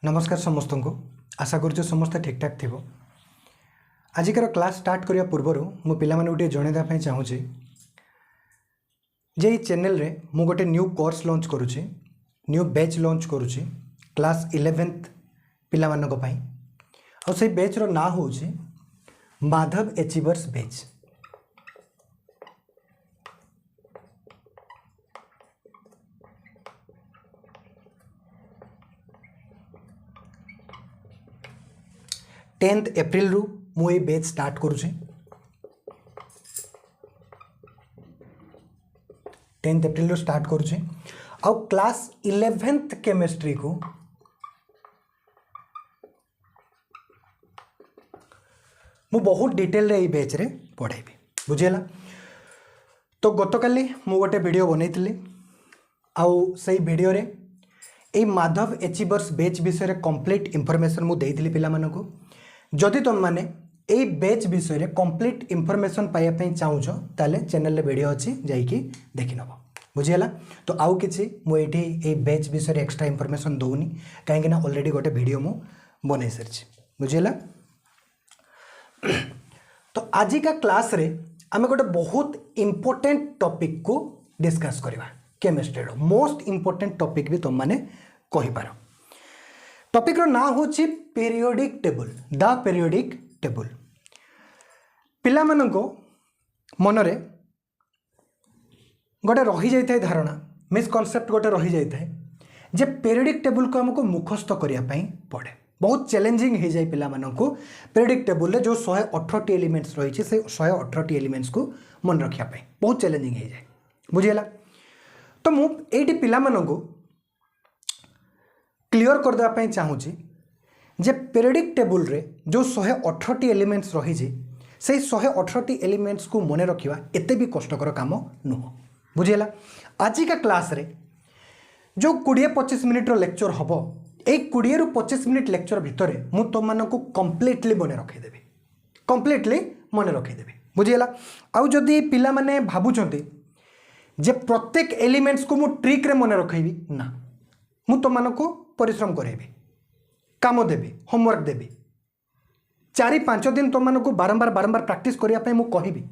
नमस्कार समस्त को आशा करुँ समस्ते ठीक ठाक थी। आजिकार क्लास स्टार्ट करने पूर्वर मु पिला गोटे जनवाई चाहूँगी जे चैनल रे मु गोटे न्यू कोर्स लॉन्च करुँची, न्यू बैच लॉन्च करुँची क्लास 11th पिला मानक पई। और से बैच रो ना होची Madhav achievers batch. Tenth April रु मु बैच स्टार्ट करुँची। 10th एप्रिल रु स्टार्ट करुँची और क्लास 11th केमिस्ट्री को मु बहुत डिटेल रे बैच रे पढ़ाइबी। बुझेला। तो गतकाली मु गोटे वीडियो बनैतिली आउ से वीडियो रे ए माधव एचीवर्स बैच विषय कंप्लीट इंफॉर्मेशन मु देइतिली पिला मानको। जदि तुम माने ए बैच विषय कंप्लीट इंफॉर्मेशन पाइबा पई चाहुछो ताले चैनल रे वीडियो अछि जाईकी देखि नबो। बुझियला। तो आउ किछि मु एठी ए बैच विषय एक्स्ट्रा इंफॉर्मेशन दोउनी काहे कि ना ऑलरेडी गोटे वीडियो मु बनै सरछि। बुझियला। तो आज का क्लास रे आमे गोटे बहुत इंपोर्टेंट टॉपिक को डिस्कस करबा। केमिस्ट्री रो मोस्ट इंपोर्टेंट टॉपिक भी तुम माने कहि पारो। टॉपिक रो ना होछि periodic table. The periodic table पिला मानको मनरे गोटे रही जाइए धारणा मिसकनसेप्ट गोटे रही जाइए जे पीरियोडिक टेबल को हमको मुखस्त करने पड़े। बहुत चैलेंजिंग हो जाए पिला मानको पीरियोडिक टेबल रे जो 118 एलिमेंट्स रही से 118 एलिमेंट्स को मन रखा बहुत चैलेंजिंग हो जाए। बुझेला। तो मुझे पिला मानको क्लियर करदेवाई चाहूँगी जे पीरियोडिक टेबल रे जो 118 एलिमेंट्स रही से 118 एलिमेंट्स को मन रखा एते भी कष्टकर काम नुह। बुझेला। आज का क्लास रे जो 20-25 मिनिट रो लेक्चर हम एक 20 रु 25 मिनिट लेक्चर भितर मु तुम मानक कंप्लीटली मन रखीदेवी। कंप्लीटली मन रखीदेवी। बुझेला। आउ जदि पिला माने भाबुचंती जे प्रत्येक एलिमेंट्स को मु ट्रिक रे मन रखेबी ना मु तुम मानक परिश्रम करेबी काम देवी होमवर्क देवी 4-5 दिन तुम मानक बारंबार बारंबार प्रैक्टिस करने मु कहबी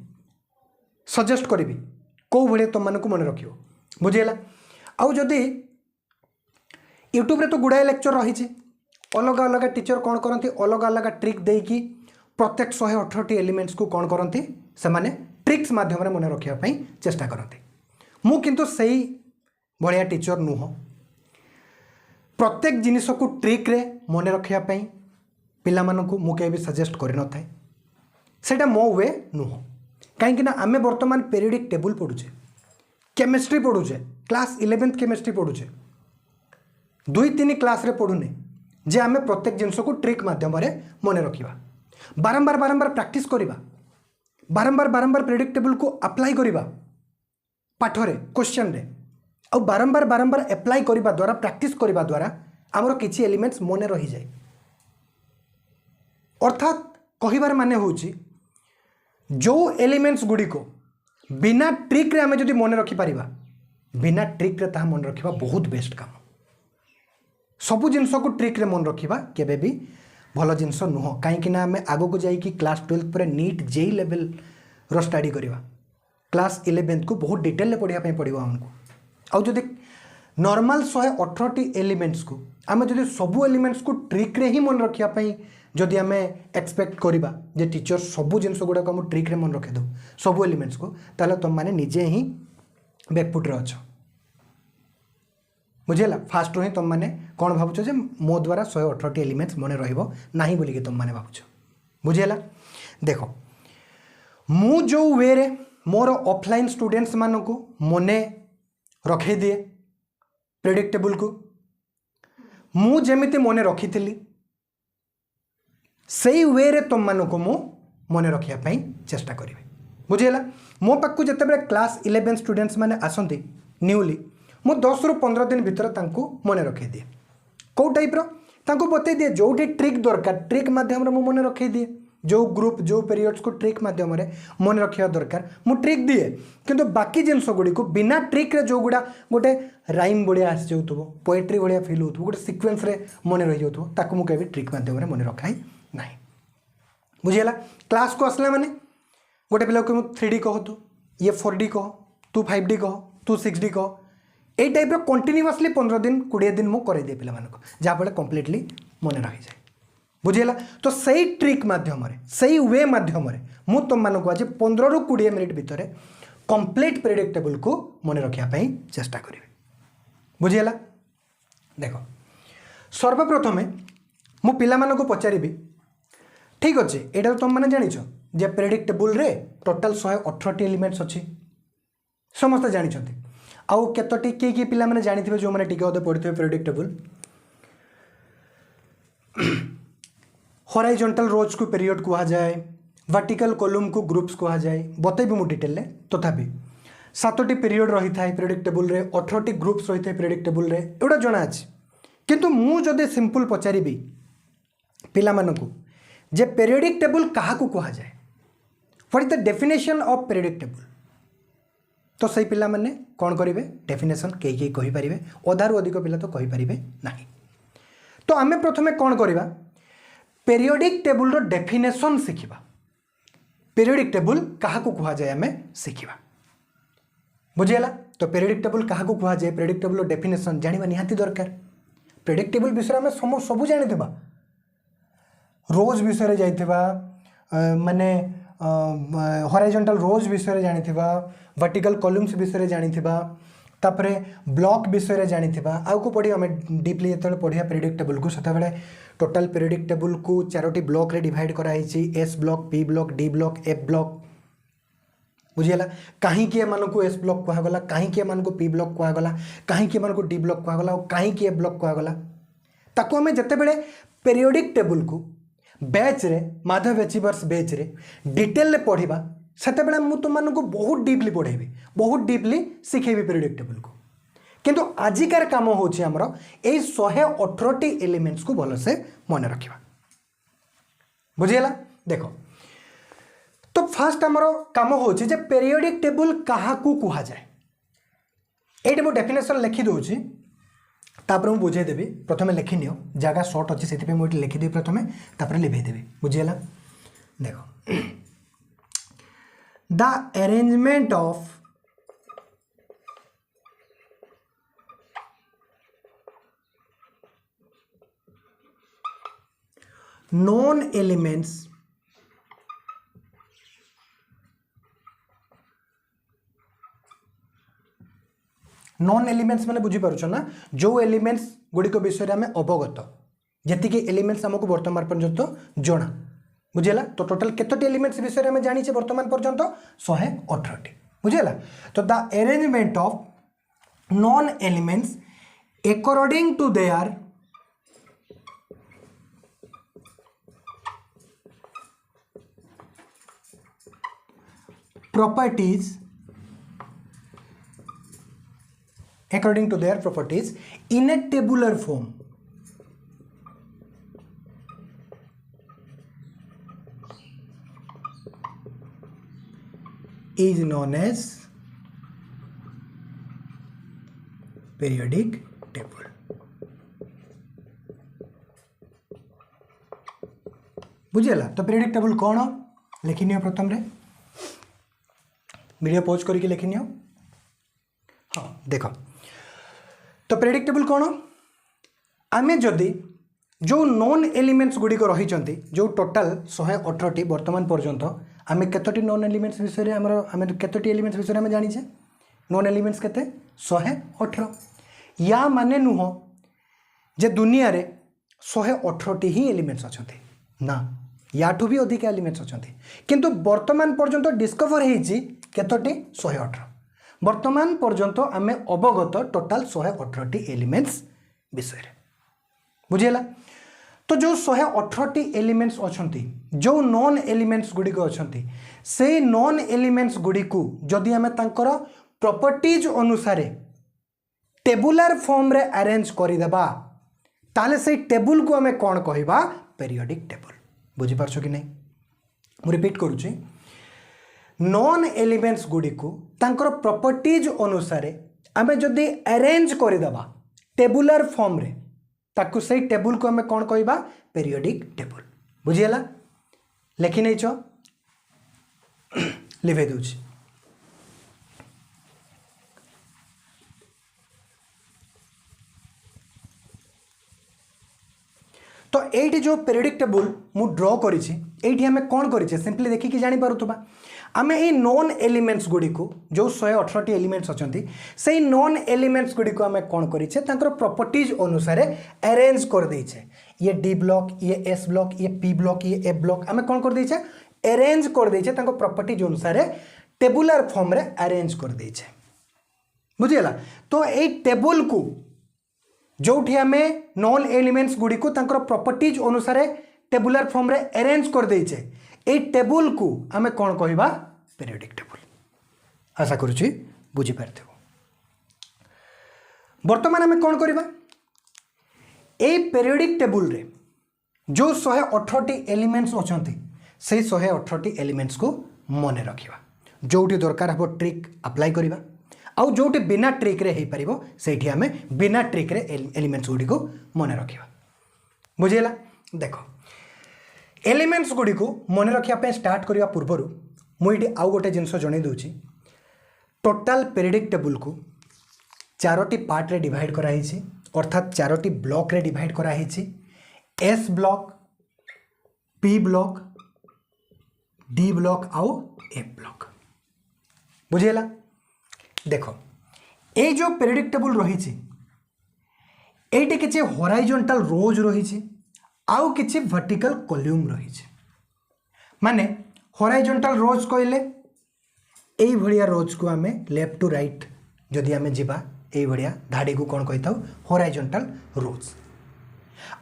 सजेस्ट करी कौ भाई तुम मानक मन रखियो। बुझेला। आउ जदि यूट्यूब रे तो गुड़ाए लेक्चर रही अलग अलग टीचर कौन करती अलग अलग ट्रिक देकी प्रत्येक 118 एलिमेंट्स को कौन करती से माने ट्रिक्स माध्यम मन रखापी चेष्टा करती। मु किंतु सही भाया टीचर नुह। प्रत्येक जिनिस को ट्रिक रे मन रखापी पिला मानकु मु केबे सजेस्ट कर न थाए सेटा मो वे नुह। कहीं आम बर्तमान पीरियोडिक टेबल पढ़ुचे केमिस्ट्री पढ़ुचे क्लास 11th केमिस्ट्री पढ़ुचे 2-3 क्लास रे पढ़ुने जे आम प्रत्येक जिनस को ट्रिक माध्यम मन रखा बारंबार बारंबार प्रैक्टिस करवा बारंबार बारंबार पीरियोडिक टेबल को अप्लाई करवा पाठरे क्वेश्चन रे और बारंबार बारंबार अप्लाई करने द्वारा प्रैक्टिस करने द्वारा आमर किसी एलिमेंट्स मन रही जाए। अर्थात कहिबार माने होची जो एलिमेंट्स गुडी को बिना ट्रिक रे आमे जदि मन रखी पारिबा बिना ट्रिक रे ता मन रखिबा बहुत बेस्ट काम। सबु जिनस को ट्रिक रे मन रखिबा केबे भी भलो जिनस नुह। कहीं ना आमे आगो को जाई कि क्लास 12 पर नीट जेई लेवल रो स्टडी करबा क्लास 11th को बहुत डिटेल ले पढ़िया पड़ो हमको। आउ जदि नॉर्मल 118 एलिमेंट्स को आम जदि सबू एलिमेंट्स को ट्रिक रे ही मन रखापी जदि आम एक्सपेक्ट करवा जे टीचर सबू जिनस गुड़ाक आम ट्रिक रे मन रखीदे सबू एलिमेंट्स को ताले तुम माने निजे ही बैकफुट रे अछ। बुझेला। फास्ट ही तुम माने कौन भावुच जे मो द्वारा 118 एलिमेंट्स मन रहिबो नाही बोलिके तुम माने भावुच। बुझेला। देखो मु जो वे रे मोर ऑफलाइन स्टूडेंट्स मानक मने रखे दिए पीरियोडिक टेबल को मु जेमिति मने रखी सही वे रे तुम मानक मु मने रखिया पई चेष्टा करी। बुझेला। मो पाखु जते क्लास 11 स्टूडेंट्स माने आसंती न्यूली मु 10 रु 15 दिन भीतर तांको मने रखे दिए कौ टाइप रो तांको बते दिए जोठी ट्रिक दरकार ट्रिक माध्यम रे मु मने रखे दिए जो ग्रुप जो पीरियड्स को ट्रिक माध्यम मन रखा दरकार मु ट्रिक दिए किंतु बाकी जिनस गुड़ी को बिना ट्रिक रे जो गुड़ा गोटे राइम बढ़िया आसी जाऊँ पोएट्री भाया फिल हो गोटे सिक्वेन्स मन रही जाऊँ ताकू मुझे ट्रिक माध्यम मन रखाई ना बुझीगला क्लास को आसला माने गोटे पिला को 3D कह तू ये 4D कह तू 5D कह तू 6D कह यही टाइप कंटिन्यूअसली 15 दिन 20 दिन मुझे कर पे जहाँफल कम्प्लीटली मन रही जाए बुझीगला तो सही ट्रिक माध्यम सही वे माध्यम मुझे तुम मानक आज 15 ରୁ 20 मिनिट भितर कंप्लीट प्रेडिक्टेबल को मन रखापी चेष्टा करेंगे बुझीगला देख सर्वप्रथमे मु पिला मानक पचारि ठीक अच्छे यहाँ तुम मैंने जाच जे प्रेडिक्टेबल रे टोटाल 118 एलिमेंट्स अच्छी समस्त जानते आउ केतोटी किए पिला मैंने जानी जो मैंने टिके अधे पढ़ी प्रेडिक्टेबल हॉराइजॉन्टल रोज को पीरियड कहा जाए वर्टिकल कॉलम को ग्रुप्स कहा जाए बतैबी मु डिटेल रे तथापि 7टी पीरियड रही था प्रेडिक्टेबल रे 18टी ग्रुप्स रही था प्रेडिक्टेबल रे एटा जना अछि किंतु मु जदे सिंपल पचारि पिला मानकु जे पीरियडिक टेबल क्या कहा जाए what is the definition of periodic table तो सही पिला माने कौन करेंगे डेफिनेशन कई कहींपर अधारू अधिक पिला तो कहींपर ना तो आम प्रथमे कौन करवा पीरियडिक टेबल रो डेफिनेशन शिखा पीरियडिक टेबल क्या कहा जाए आम शिखा बुझीगला तो पीरियडिक टेबल क्या कहा जाए पीरियडिक टेबल डेफिनेशन जाना निहाती दरकार पीरियडिक टेबल विषय में सब जानी रोज विषय जाइथिबा माने हॉराइजॉन्टल रोज विषय जानिथिबा वर्टिकल कॉलम्स विषय जानिथिबा तापरे ब्लॉक विषय जानिथिबा आउ को पढ़ी हमें डीपली जतले पढ़िया पीरियडिक टेबल को सेता बेले टोटल पीरियडिक टेबल को 4टी ब्लॉक रे डिवाइड करा हिची S block P block D block F block बुझीगला कहीं किए मान को एस ब्लॉक कहा गला कहीं किए मान को पी ब्लॉक कहा गला कहीं किए मान को डी ब्लॉक कहा गला और कहीं किए ब्लॉक कहा गला ताको हमें जते बेले पीरियडिक टेबल को बैच रे माधव एचिवर्स बैच रे डिटेल पढ़ा से मुझे तुम मानक बहुत डीपली पढ़ेबी बहुत डीपली शिखेबी पीरियडिक टेबल को किंतु आजिकार काम होची हमर ए 118टी एलिमेंट्स को भलसे मन रखा बुझीगला देखो तो फास्ट हमर काम होची जे पीरियडिक टेबल क्या कहा जाए ये मु डेफिनेशन लिखि दूची तापर मुझे बुझेदेवी प्रथम लिखि नियो जगह सर्ट अच्छी से मुझे लिखिदेवी प्रथम तापर लिभेदेवी बुझीगला देखो the arrangement of known elements non elements मैंने बुझीपार ना जो एलिमेंट्स गुड़िक विषय में अवगत जी एलिमेंट्स आमको वर्तमान पर्यंत जना बुझेगा तो टोटल केतोटी एलिमेंट्स विषय में जानी वर्तमान पर्यंत 118टी बुझेगा तो the arrangement of known elements according to their properties according to their properties in a tabular form is known as periodic table बुझेगा तो पीरियडिक टेबल कौन लिखिनि प्रथम रे वीडियो पॉज करके लिखिनि हाँ देख तो पीरियडिक टेबल कौन आमे जदि जो नॉन एलिमेंट्स गुड़िक रही जो टोटाल 118टी वर्तमान पर्यंत आमे केतोटी नॉन एलिमेंट्स विषय आम केतोटी एलिमेंट्स विषय में जानीचे नॉन एलिमेंट्स केते 118 या माने नुह जे दुनिया रे 118टी ही एलिमेंट्स अच्छे ना याठू भी अधिक एलिमेंट्स अच्छे किंतु वर्तमान पर्यंत डिस्कवर होती केतोटी 118 वर्तमान पर्यंत आमे अवगत टोटाल 118टी एलिमेंट्स विषय बुझेगा तो जो 118टी एलिमेंट्स अच्छी जो नॉन एलिमेंट्स गुड़िक अच्छी से नॉन एलिमेंट्स गुड़ी को जदि आमे तांकर प्रॉपर्टीज अनुसार टेबुलर फॉर्म रे अरेंज करदेबा ताले से टेबुल को आमे कौन कहबा पीरियडिक टेबल बुझी पारछो कि नहीं मु रिपीट करुच्ची नॉन एलिमेंट्स गुडी को तांकर प्रॉपर्टीज अनुसार आमे जदि अरेंज करदेबा टेबुलर फॉर्म रे ताकू सही टेबुल को आमे कौन कहबा पीरियोडिक टेबुल बुझीला लिखि नै छ लिखे दूची तो एठी जो पीरियोडिक टेबुल मु ड्रॉ करिछि एठी हमें कौन करिछि सिंपली देखि कि जानि पारुथबा आमे ए नॉन एलिमेंट्स गुडी को जो 118 टी एलिमेंट्स अछंती सेही नॉन एलिमेंट्स गुडी को आमे कौन करिछे तांकर प्रॉपर्टीज अनुसार अरेंज कर दैछे ये डी ब्लॉक ये एस ब्लॉक ये पी ब्लॉक ये ए ब्लॉक आमे कौन कर दैछे अरेंज कर दैछे तांकर प्रॉपर्टीज अनुसार टेबुलर फॉर्म रे अरेंज कर दैछे बुझियला तो ए टेबल को जोठी आमे नॉन एलिमेंट्स गुडी को तांकर प्रॉपर्टीज अनुसार टेबुलर फॉर्म रे अरेंज कर दैछे ए टेबल को आमे कौन कहबा पीरियोडिक टेबल आशा करूची बुझी पारथिबो वर्तमान आमे कौन करबा ए पीरियोडिक टेबल रे जो 118 टी एलिमेंट्स अछंती से 118 टी एलिमेंट्स को मने रखिबा जोठी दरकार हबो ट्रिक अप्लाई करबा आउ जोठी बिना ट्रिक रे हे परिबो सेठी आमे बिना ट्रिक रे एलिमेंट्स गुडी को मने रखिबा बुझियला देखो एलिमेंट्स गुडी को मने रखिया पे स्टार्ट करिया पूर्वरु मुइडी आउ गोटे जिंस जणे दोची टोटल पीरियोडिक टेबल को चारोटी पार्ट रे डिवाइड करा हिची अर्थात चारोटी ब्लॉक रे डिवाइड करा हिची S block P block D block आउ ए ब्लॉक बुझियला देखो ए जो पीरियोडिक टेबल रही एटी किसी हॉराइजॉन्टल रोज रही आउ किसी वर्टिकल कॉलम रही माने हॉराइजॉन्टल रोज कहले एई भड़िया रोज को आमे लेफ्ट टू राइट जदि आमे जिबा एई भड़िया धाड़ी को कौन कही हॉराइजॉन्टल रोज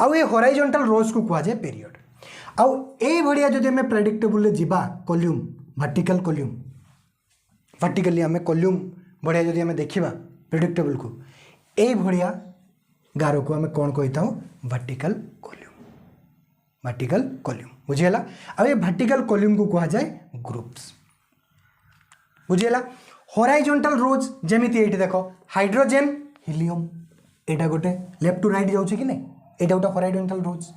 आउ ए हॉराइजॉन्टल रोज को कहा जाए पीरियड आउ एई भड़िया जदि आमे पीरियोडिक टेबल रे जिबा कॉलम वर्टिकल कॉलम वर्टिकली आमे कॉलम बढ़िया जदि आमे देखिबा पीरियोडिक टेबल को एई भड़िया गारो को आमे कौन कही वर्टिकल कॉलम बुझीला आ ये वर्टिकल कॉलम को कहा जाए ग्रुप्स बुझीला हॉराइजॉन्टल रोज जेमिति एठी देखो हाइड्रोजन हीलियम एटा गोटे लेफ्ट टू राइट जाउछि कि नै एटा गोटे horizontal rows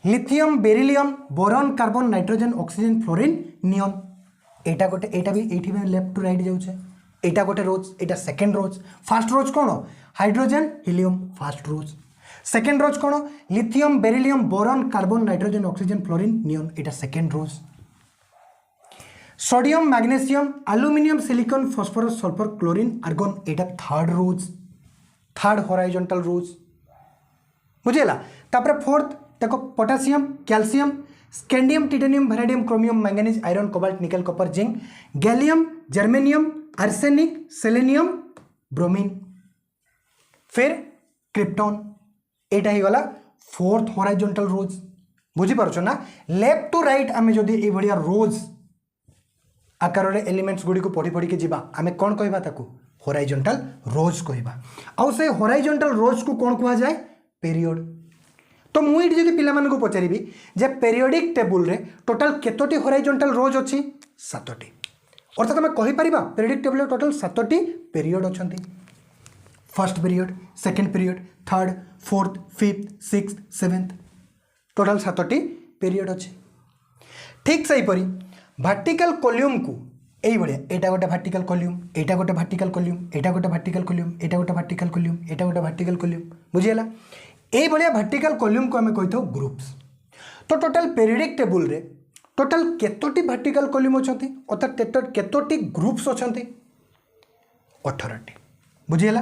lithium beryllium boron carbon nitrogen oxygen fluorine neon एटा गोटे एटा भी एठी में लेफ्ट टू राइट जाउछि एटा गोटे रोज एटा सेकंड रोज फर्स्ट रोज कोन hydrogen helium first rows second rows कौन lithium beryllium boron carbon nitrogen oxygen fluorine neon एटा second rows sodium magnesium aluminium silicon phosphorus sulphur chlorine argon एटा third rows third horizontal rows बुझेला तापर fourth देखो potassium calcium scandium titanium vanadium chromium manganese iron cobalt nickel copper zinc gallium germanium arsenic selenium bromine फिर krypton एटा ही वाला fourth horizontal रोज बुझी पारछ ना लेफ्ट टू राइट आमे जदि ए बढ़िया रोज आकार रे एलिमेंट्स गुडी को पढ़ी पढ़ी के जिबा आमे कोन कहबा ताकू हॉराइजॉन्टल रोज कहबा आउ से हॉराइजॉन्टल रोज को कोन कहवा जाय पीरियड तो मु इडी जदि पिला मन को पचारिबी जे पीरियोडिक टेबल रे टोटल केतोटी हॉराइजॉन्टल रोज अछि 7टी अर्थात आमे कहि परिबा पीरियोडिक टेबल रे टोटल 7टी पीरियड अछंती first period second period third fourth fifth sixth seventh total 7टी पीरियड अच्छे ठीक से परी वर्टिकल कॉलम को यही भाया एटा गोटे वर्टिकल कॉलम एटा गोटे वर्टिकल कॉलम एटा गोटे वर्टिकल कॉलम एटा गोटे वर्टिकल कॉलम एटा गोटे वर्टिकल कॉलम बुझीला यही भाया वर्टिकल कॉलम को आमे कहिथौ ग्रुप्स तो टोटल पीरियोडिक टेबल रे टोटल केतोटी वर्टिकल कॉलम अछंती अर्थात केतोटी ग्रुप्स अछंती 18टी बुझीला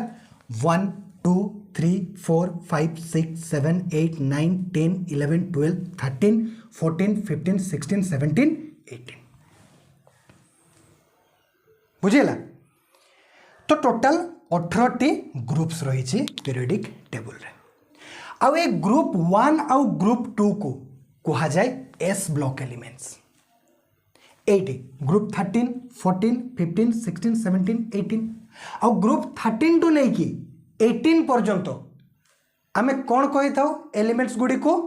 1 2 3 4 5 6 7 8 9 10 11 12 13 14 15 16 17 18 बुझेला तो टोटल 18टी ग्रुप्स रही पीरियोडिक टेबल रे आउ ए ग्रुप 1 आउ ग्रुप 2 को कहा जाए एस ब्लॉक एलिमेंट्स 80 ग्रुप 13 14 15 16 17 18 आउ ग्रुप 13 टू नहीं की 18 पर्यंत आमे कौन कही था एलिमेंट्स गुडी को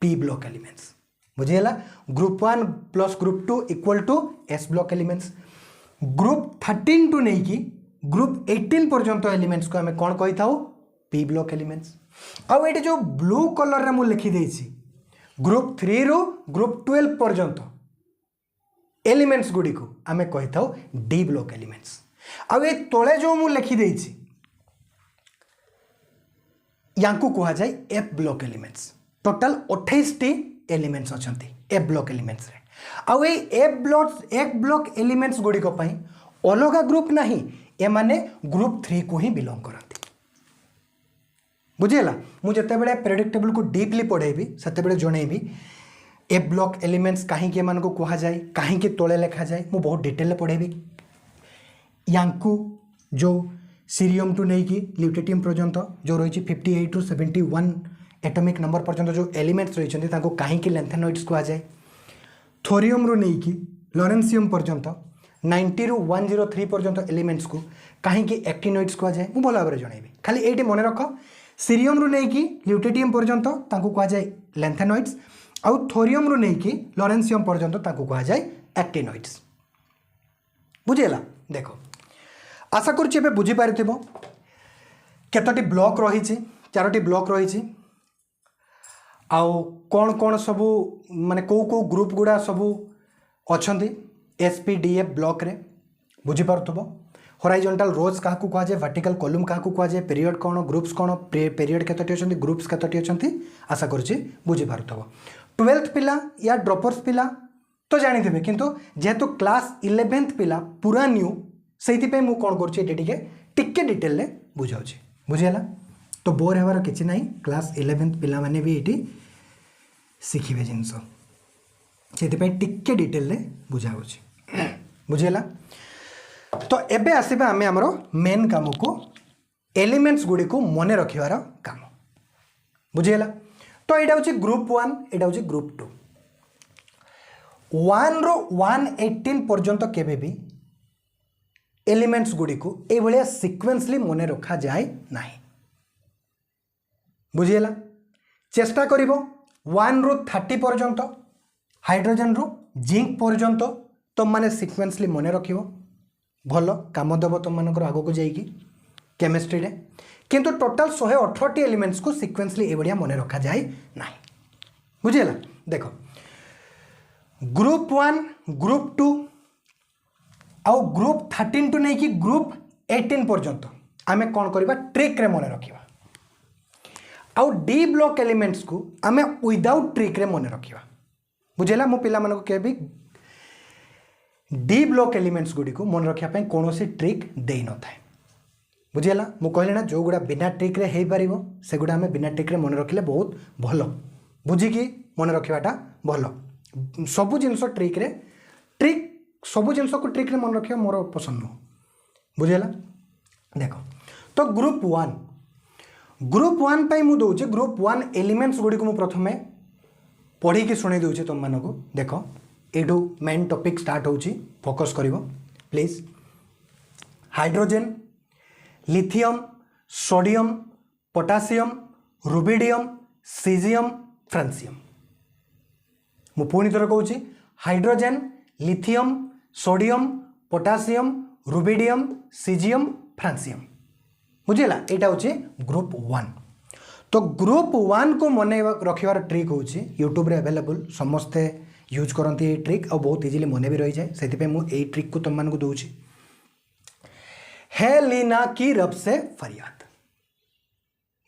पी ब्लॉक एलिमेंट्स बुझीगला group 1 plus group 2 equal to S block elements group 13 to नहीं कि ग्रुप 18 पर्यंत एलिमेंट्स को हमें कौन कही था पी ब्लॉक एलिमेंट्स आउ ये जो ब्लू कलर रे मु लिखि देछि ग्रुप 3 रो ग्रुप 12 पर्यंत एलिमेंट्स गुडी को हमें कही था डी ब्लॉक एलिमेंट्स आउ ये तले जो मु लिखि देछि यांकु कहा जाए एफ ब्लॉक एलिमेंट्स टोटल 28 टी एलिमेंट्स अछंती एफ ब्लॉक एलिमेंट्स रे आउ ए एफ ब्लॉक एलिमेंट्स गुडी को पई अलगा ग्रुप नहीं ए माने ग्रुप 3 को ही बिलोंग करती बुझेला मु जते बेले पीरियोडिक टेबल को डीपली पढ़ेबी सते बेले जणेबी एफ ब्लॉक एलिमेंट्स काहे के मान को कहा जाए काहे के तोले लिखा जाए मु बहुत डिटेल में पढ़ेबी यांकु जो सीरियम टू नहीं कि ल्यूटेटियम पर्यंत जो रही 58 टू 71 एटॉमिक नंबर पर्यंत जो एलिमेंट्स रही कहीं लैंथेनॉइड्स कहा जाए थोरियम रू नहीं कि लॉरेंसियम पर्यंत 90 रू 103 पर्यंत एलिमेंट्स को कहीं एक्टिनॉइड्स कहा जाए मु भल भाव जनइबी खाली ये मन रख सीरियम रू नहीं कि ल्यूटेटियम पर्यंत कहा जाए लैंथेनॉइड्स आउ थोरियम रू नहीं कि लॉरेंसियम पर्यंत कहा जाए एक्टिनॉइड्स बुझेला देखो आशा करुच्ची एबे बुझी पारिथिबो केतोटी ब्लॉक रही 4टी ब्लॉक रही आउ कौन कौन सबू माने को ग्रुप गुड़ा सबू अच्छी एसपीडीएफ ब्लॉक रे बुझी पारुथबो हॉरिजॉन्टल रोज क्या कहा जाए वर्टिकल कॉलम क्या कहा जाए पीरियड कौन ग्रुप्स कौन पीरियड केतोटी अच्छी ग्रुप्स केतोटी अच्छी आशा करुच्ची बुझी पारुथबो 12th पिला या ड्रॉपर्स पिला तो जानी किंतु जेहेतु क्लास 11th पिला पूरा न्यू से मु कौन करके डिटेल बुझाऊँ बुझीगला तो बोर होवार किसी ना क्लास 11th पिला माने भी ये शिखे जिनस से टिके डिटेल बुझाऊँ बुझीगला तो एबे आसबा आम आमर मेन काम को एलिमेंट्स गुड़ी को मन रखार काम बुझीगला तो यहाँ हूँ ग्रुप 1 यहाँ हूँ ग्रुप 2 1 रो 118 पर्यंत केबे भी एलिमेंट्स गुड़ी को ये सिक्वेंसली मन रखा जाए ना बुझीगला चेष्टा करिवो 1 रो 30 पर्यंत हाइड्रोजन रो जिंक पर्यंत तुम माने सिक्वेंसली मन रखिवो भल काम देव तुम मानकर आगो को जाइकी केमिस्ट्री रे किंतु टोटल 118 एलिमेंट्स को सिक्वेंसली ये मन रखा जाए ना बुझीगला देखो ग्रुप 1 ग्रुप 2 आउ ग्रुप 13 टू नहीं कि ग्रुप 18 पर्यंत आमे कौन करबा ट्रिक रे मन रखिबा आउ डी ब्लॉक एलिमेंट्स को आमे विदाउट ट्रिक रे मन रखिबा बुझेला मो पिला मानको केबी डी ब्लॉक एलिमेंट्स गुडी को मन रखिया पई कोनोसी ट्रिक देई न थाए बुझेला मु कहले ना जो गुडा बिना ट्रिक रे हेई परिबो से गुडा आमे बिना ट्रिक रे मन रखिले बहुत भलो बुझी की मन रखिबाटा भलो सबु जिंस ट्रिक रे ट्रिक सबु जिनस को ट्रिक रे मन रखिया मोर पसंद नु बुझेला देखो तो ग्रुप 1 पाई मु दउचे ग्रुप 1 एलिमेंट्स गुडी को मु प्रथमे पढ़ी के सुनै दउचे तुम मानको देखो एडू मेन टॉपिक स्टार्ट होची फोकस करिवो please hydrogen lithium sodium potassium rubidium caesium francium मु पुणी थर कहूँ hydrogen lithium sodium potassium rubidium caesium francium बुझेला यहाँ हूँ ग्रुप 1 तो ग्रुप 1 को मन रखार ट्रिक हूँ यूट्यूब रे अवेलेबल समस्ते यूज करती ये ट्रिक और बहुत इजिली मन भी रही जाए से मुझे ट्रिक को तुम मानक दूची है लीना की रब से फरियाद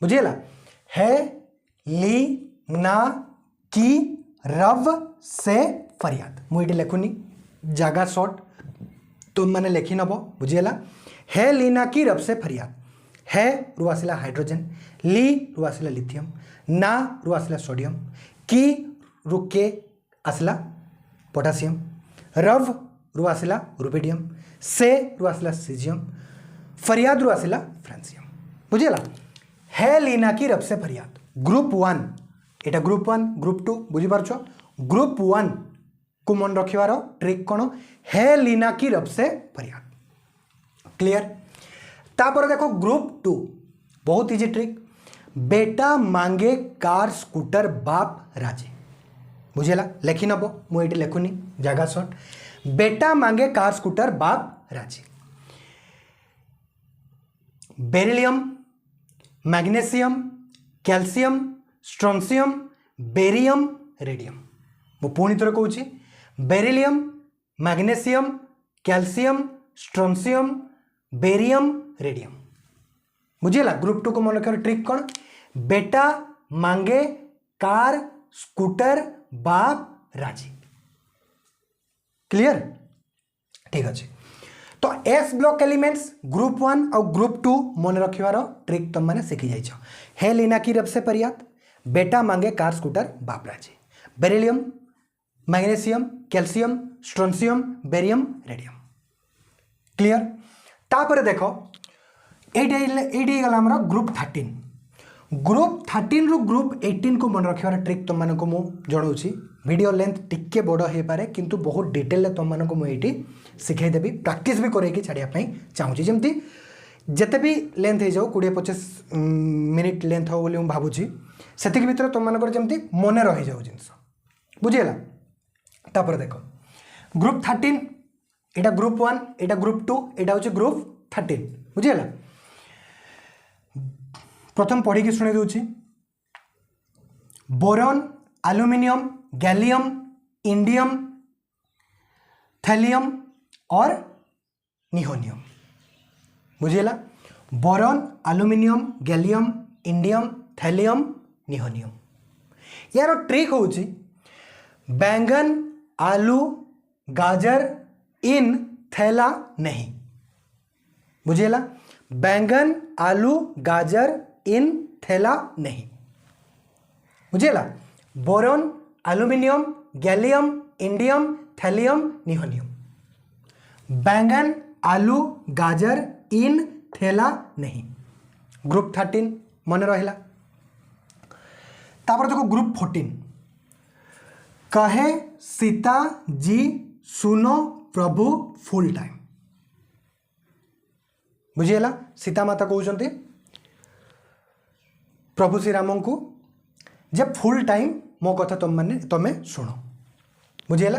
बुझेला है ली ना की रब से फरियाद मुझे लिखुनी जगह शॉर्ट तुम मैंने लिखी नब बुझीगला है लीना की रब से फरियाद है रु आसला हाइड्रोजन ली रु आसला लिथियम ना रु आसला सोडियम की रु के आसला पोटासियम रव रु आसला रुबिडियम से रु आसला सीजियम फरियाद रु आसला फ्रांसियम बुझीगला है लीना की रब से फरियाद ग्रुप 1 एटा ग्रुप 1 ग्रुप 2 बुझीपारछ ग्रुप 1 को मन रखिवार ट्रिक कौन है लीना की रब से फरियाद क्लियर तापर देखो ग्रुप 2 बहुत इजी ट्रिक बेटा मांगे कार स्कूटर बाप राजी बुझेला लेखि नब मुझे लिखुनी जगह सर्ट बेटा मांगे कार स्कूटर बाप राजी beryllium magnesium calcium strontium barium radium मु पुणी थोड़े कहूँ beryllium magnesium calcium strontium barium radium बुझेला ग्रुप 2 को मन रखिए ट्रिक कौन बेटा मांगे कार स्कूटर बाप राजी क्लियर ठीक अच्छे तो एस ब्लॉक एलिमेंट्स ग्रुप 1 और ग्रुप 2 मन रखार ट्रिक तुम मैंने शिखी जाइछ है लीना की रब से पर्याप्त बेटा मांगे कार स्कूटर बाप राजी beryllium magnesium calcium strontium barium radium clear तापर देखो ये गला ग्रुप 13 रु ग्रुप 18 को मन रखार ट्रिक तुम मानक मु जनाऊँगी वीडियो लेंथ टिके बड़ हो पारे किंतु बहुत डिटेल तुम मानक मुझे शिखेदेवी प्रैक्टिस भी करके छाड़ापी चाहूँगी जमती जिते भी लेंथ हो जाओ 20-25 मिनिट लेंथ हो बोली भावुँ से भितर तुम मानक जमी मन रही जाऊ जिनस बुझीगला तापर देख ग्रुप 13 एटा ग्रुप 1 एटा ग्रुप 2 एटा हूँ ग्रुप 13 बुझीगला प्रथम पढ़ी की शुणी दूची boron aluminium gallium indium thallium और निहोनियम बुझीगला boron aluminium gallium indium thallium nihonium यार ट्रिक हूँ बैंगन आलू गाजर इन थैला नहीं बुझीगला बैंगन आलू गाजर इन थैला नहीं बुझीगला boron aluminium gallium indium thallium nihonium बैंगन आलू गाजर इन थैला नहीं ग्रुप 13 मन रहा तापर देखो ग्रुप 14 कहे सीता जी सुनो प्रभु फुल टाइम बुझीगला सीता माता कहते प्रभु श्री राम को जब फुल टाइम मो कथा तुम्हें शुण बुझीगला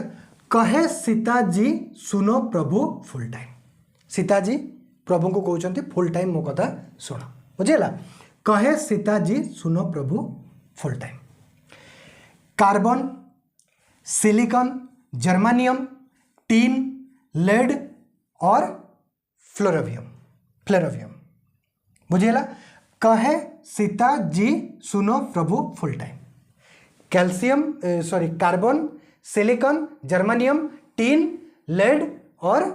कहे सीता जी सुनो प्रभु फुल टाइम सीता जी प्रभु को कहते फुल टाइम मो कथा शुण बुझीगला कहे सीता जी सुनो प्रभु full time carbon silicon germanium tin lead और फ्लोरोवियम बुझीगला कहे सीता जी सुनो प्रभु full time calcium carbon silicon germanium tin lead और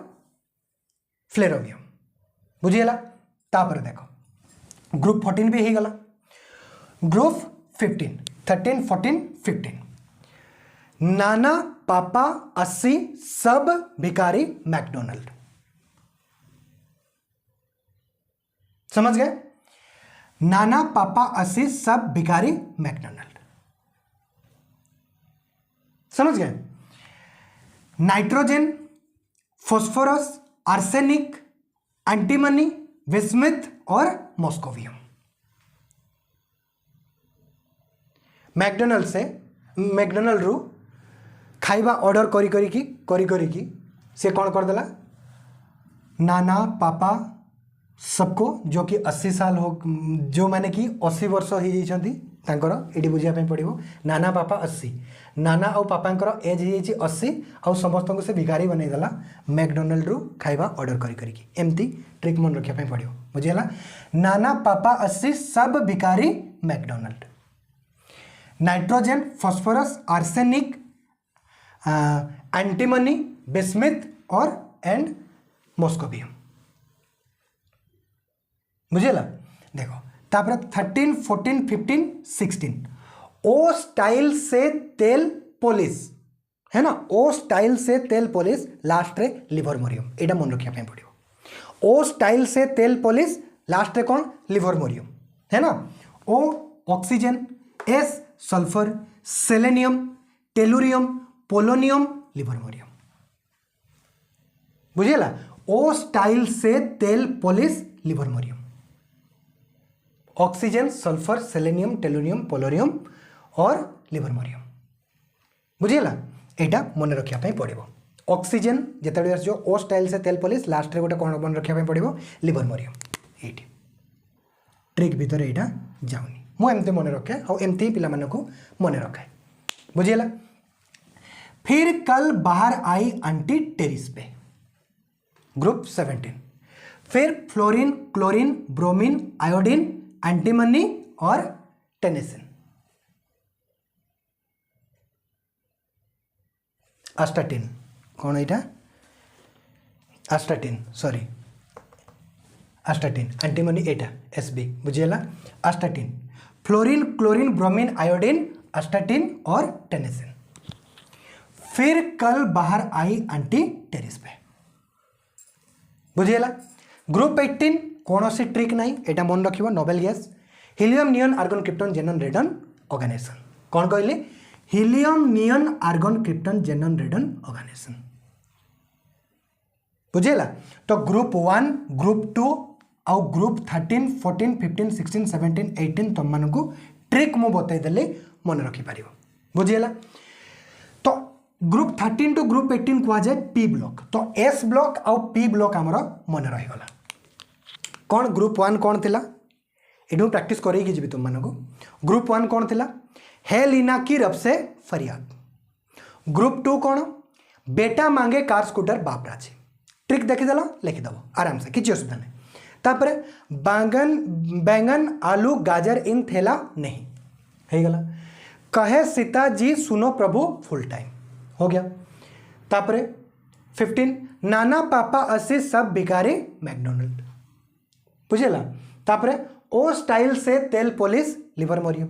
फ्लोरोवियम बुझीगला तापर देखो ग्रुप 14 भी हो गला ग्रुप 15 13 14 15 नाना पापा 80 सब भिखारी मैकडोनल्ड समझ गए नाना पापा 80 सब भिखारी मैकडोनल्ड समझ गए नाइट्रोजन फॉस्फोरस आर्सेनिक एंटीमनी विस्मिथ और मॉस्कोवियम मैकडोनल्ड रू खाइबा ऑर्डर करी से कौन करदेला नाना पापा सबको जो कि 80 साल हो जो मैंने कि 80 वर्ष हो ये बुझापी पड़ो नाना पापा 80 नाना और पापा एज हो 80 और समस्त को से भिखारी बनईदेला मैकडोनल्ड रू खाइबा ऑर्डर करी एमती ट्रिक मन रखापी पड़ो बुझीगला नाना पापा 80 सब भिखारी McDonald nitrogen phosphorus arsenic antimony bismuth और एंड मॉस्कोवियम बुझेला देखो तापर 13 14 15 16 ओ स्टाइल से तेल पॉलिश है ना ओ स्टाइल से तेल पॉलिश लास्ट रे लिवर मोरियम एटा मन रखिया पे पड़ियो ओ स्टाइल से तेल पॉलिश लास्ट रे कौन लिवर मोरियम है ना O oxygen S sulphur selenium tellurium polonium livermorium बुझेला ओ स्टाइल से तेल polish livermorium oxygen sulphur selenium tellurium polonium और लिवर मोरियम बुझीगला एटा मन रखा पड़ो ऑक्सीजन जिते आस ओ स्टाइल से तेल पॉलिश लास्ट रे गोटे कौन मन रखा पड़ो लिबरमोरियम ये ट्रिक भितर यहाँ जाऊनी मुझे मन रखे और एमती पिला मन रखे बुझीगला। फिर कल बाहर आई आंटी टेरिस पे ग्रुप 17। फिर fluorine chlorine bromine iodine antimony और टेनेसिन। आस्टाटिन कौन यहाँ आस्टाटिन सॉरी आस्टाटिन एंटीमनी एटा एसबी बुझीगला। Astatine fluorine chlorine bromine iodine astatine और टेनेसिन। फिर कल बाहर आई आंटी टेरिस पे बुझीगला। ग्रुप 18 कौन सी ट्रिक नहीं एटा मन रखिबो noble gas helium neon argon krypton xenon radon organisation कौन कहले helium neon argon krypton xenon radon organisation बुझीगला। तो ग्रुप 1 ग्रुप 2 आउ ग्रुप 13 14 15 16 17 18 तुम मानू ट्रिक मु बतईदेली मन रखिपार बुझीगला। तो ग्रुप 13 टू ग्रुप 18 कह जाए पी ब्लॉक तो एस ब्लॉक आउ पी ब्लॉक आमर मन रहीगला कौन ग्रुप 1 कौन थिला एडू प्रैक्टिस करेगी जी तुम मानू ग्रुप 1 कौन थिला है लीना की रब से फरियाद। ग्रुप 2 कौन बेटा मांगे कार स्कूटर बाप राजी ट्रिक देखीदेल लिखिदेव आराम से किसी असुविधा नहीं। तापर बैंगन आलू गाजर इन थेला नहीं है गला कहे सीता जी सुनो प्रभु फुल टाइम हो गया। तापर 15 नाना पापा असी सब भिखारी मैकडोनल्ड बुझेला। तापर ओ स्टाइल से तेल पॉलिश लिबरमोरियम।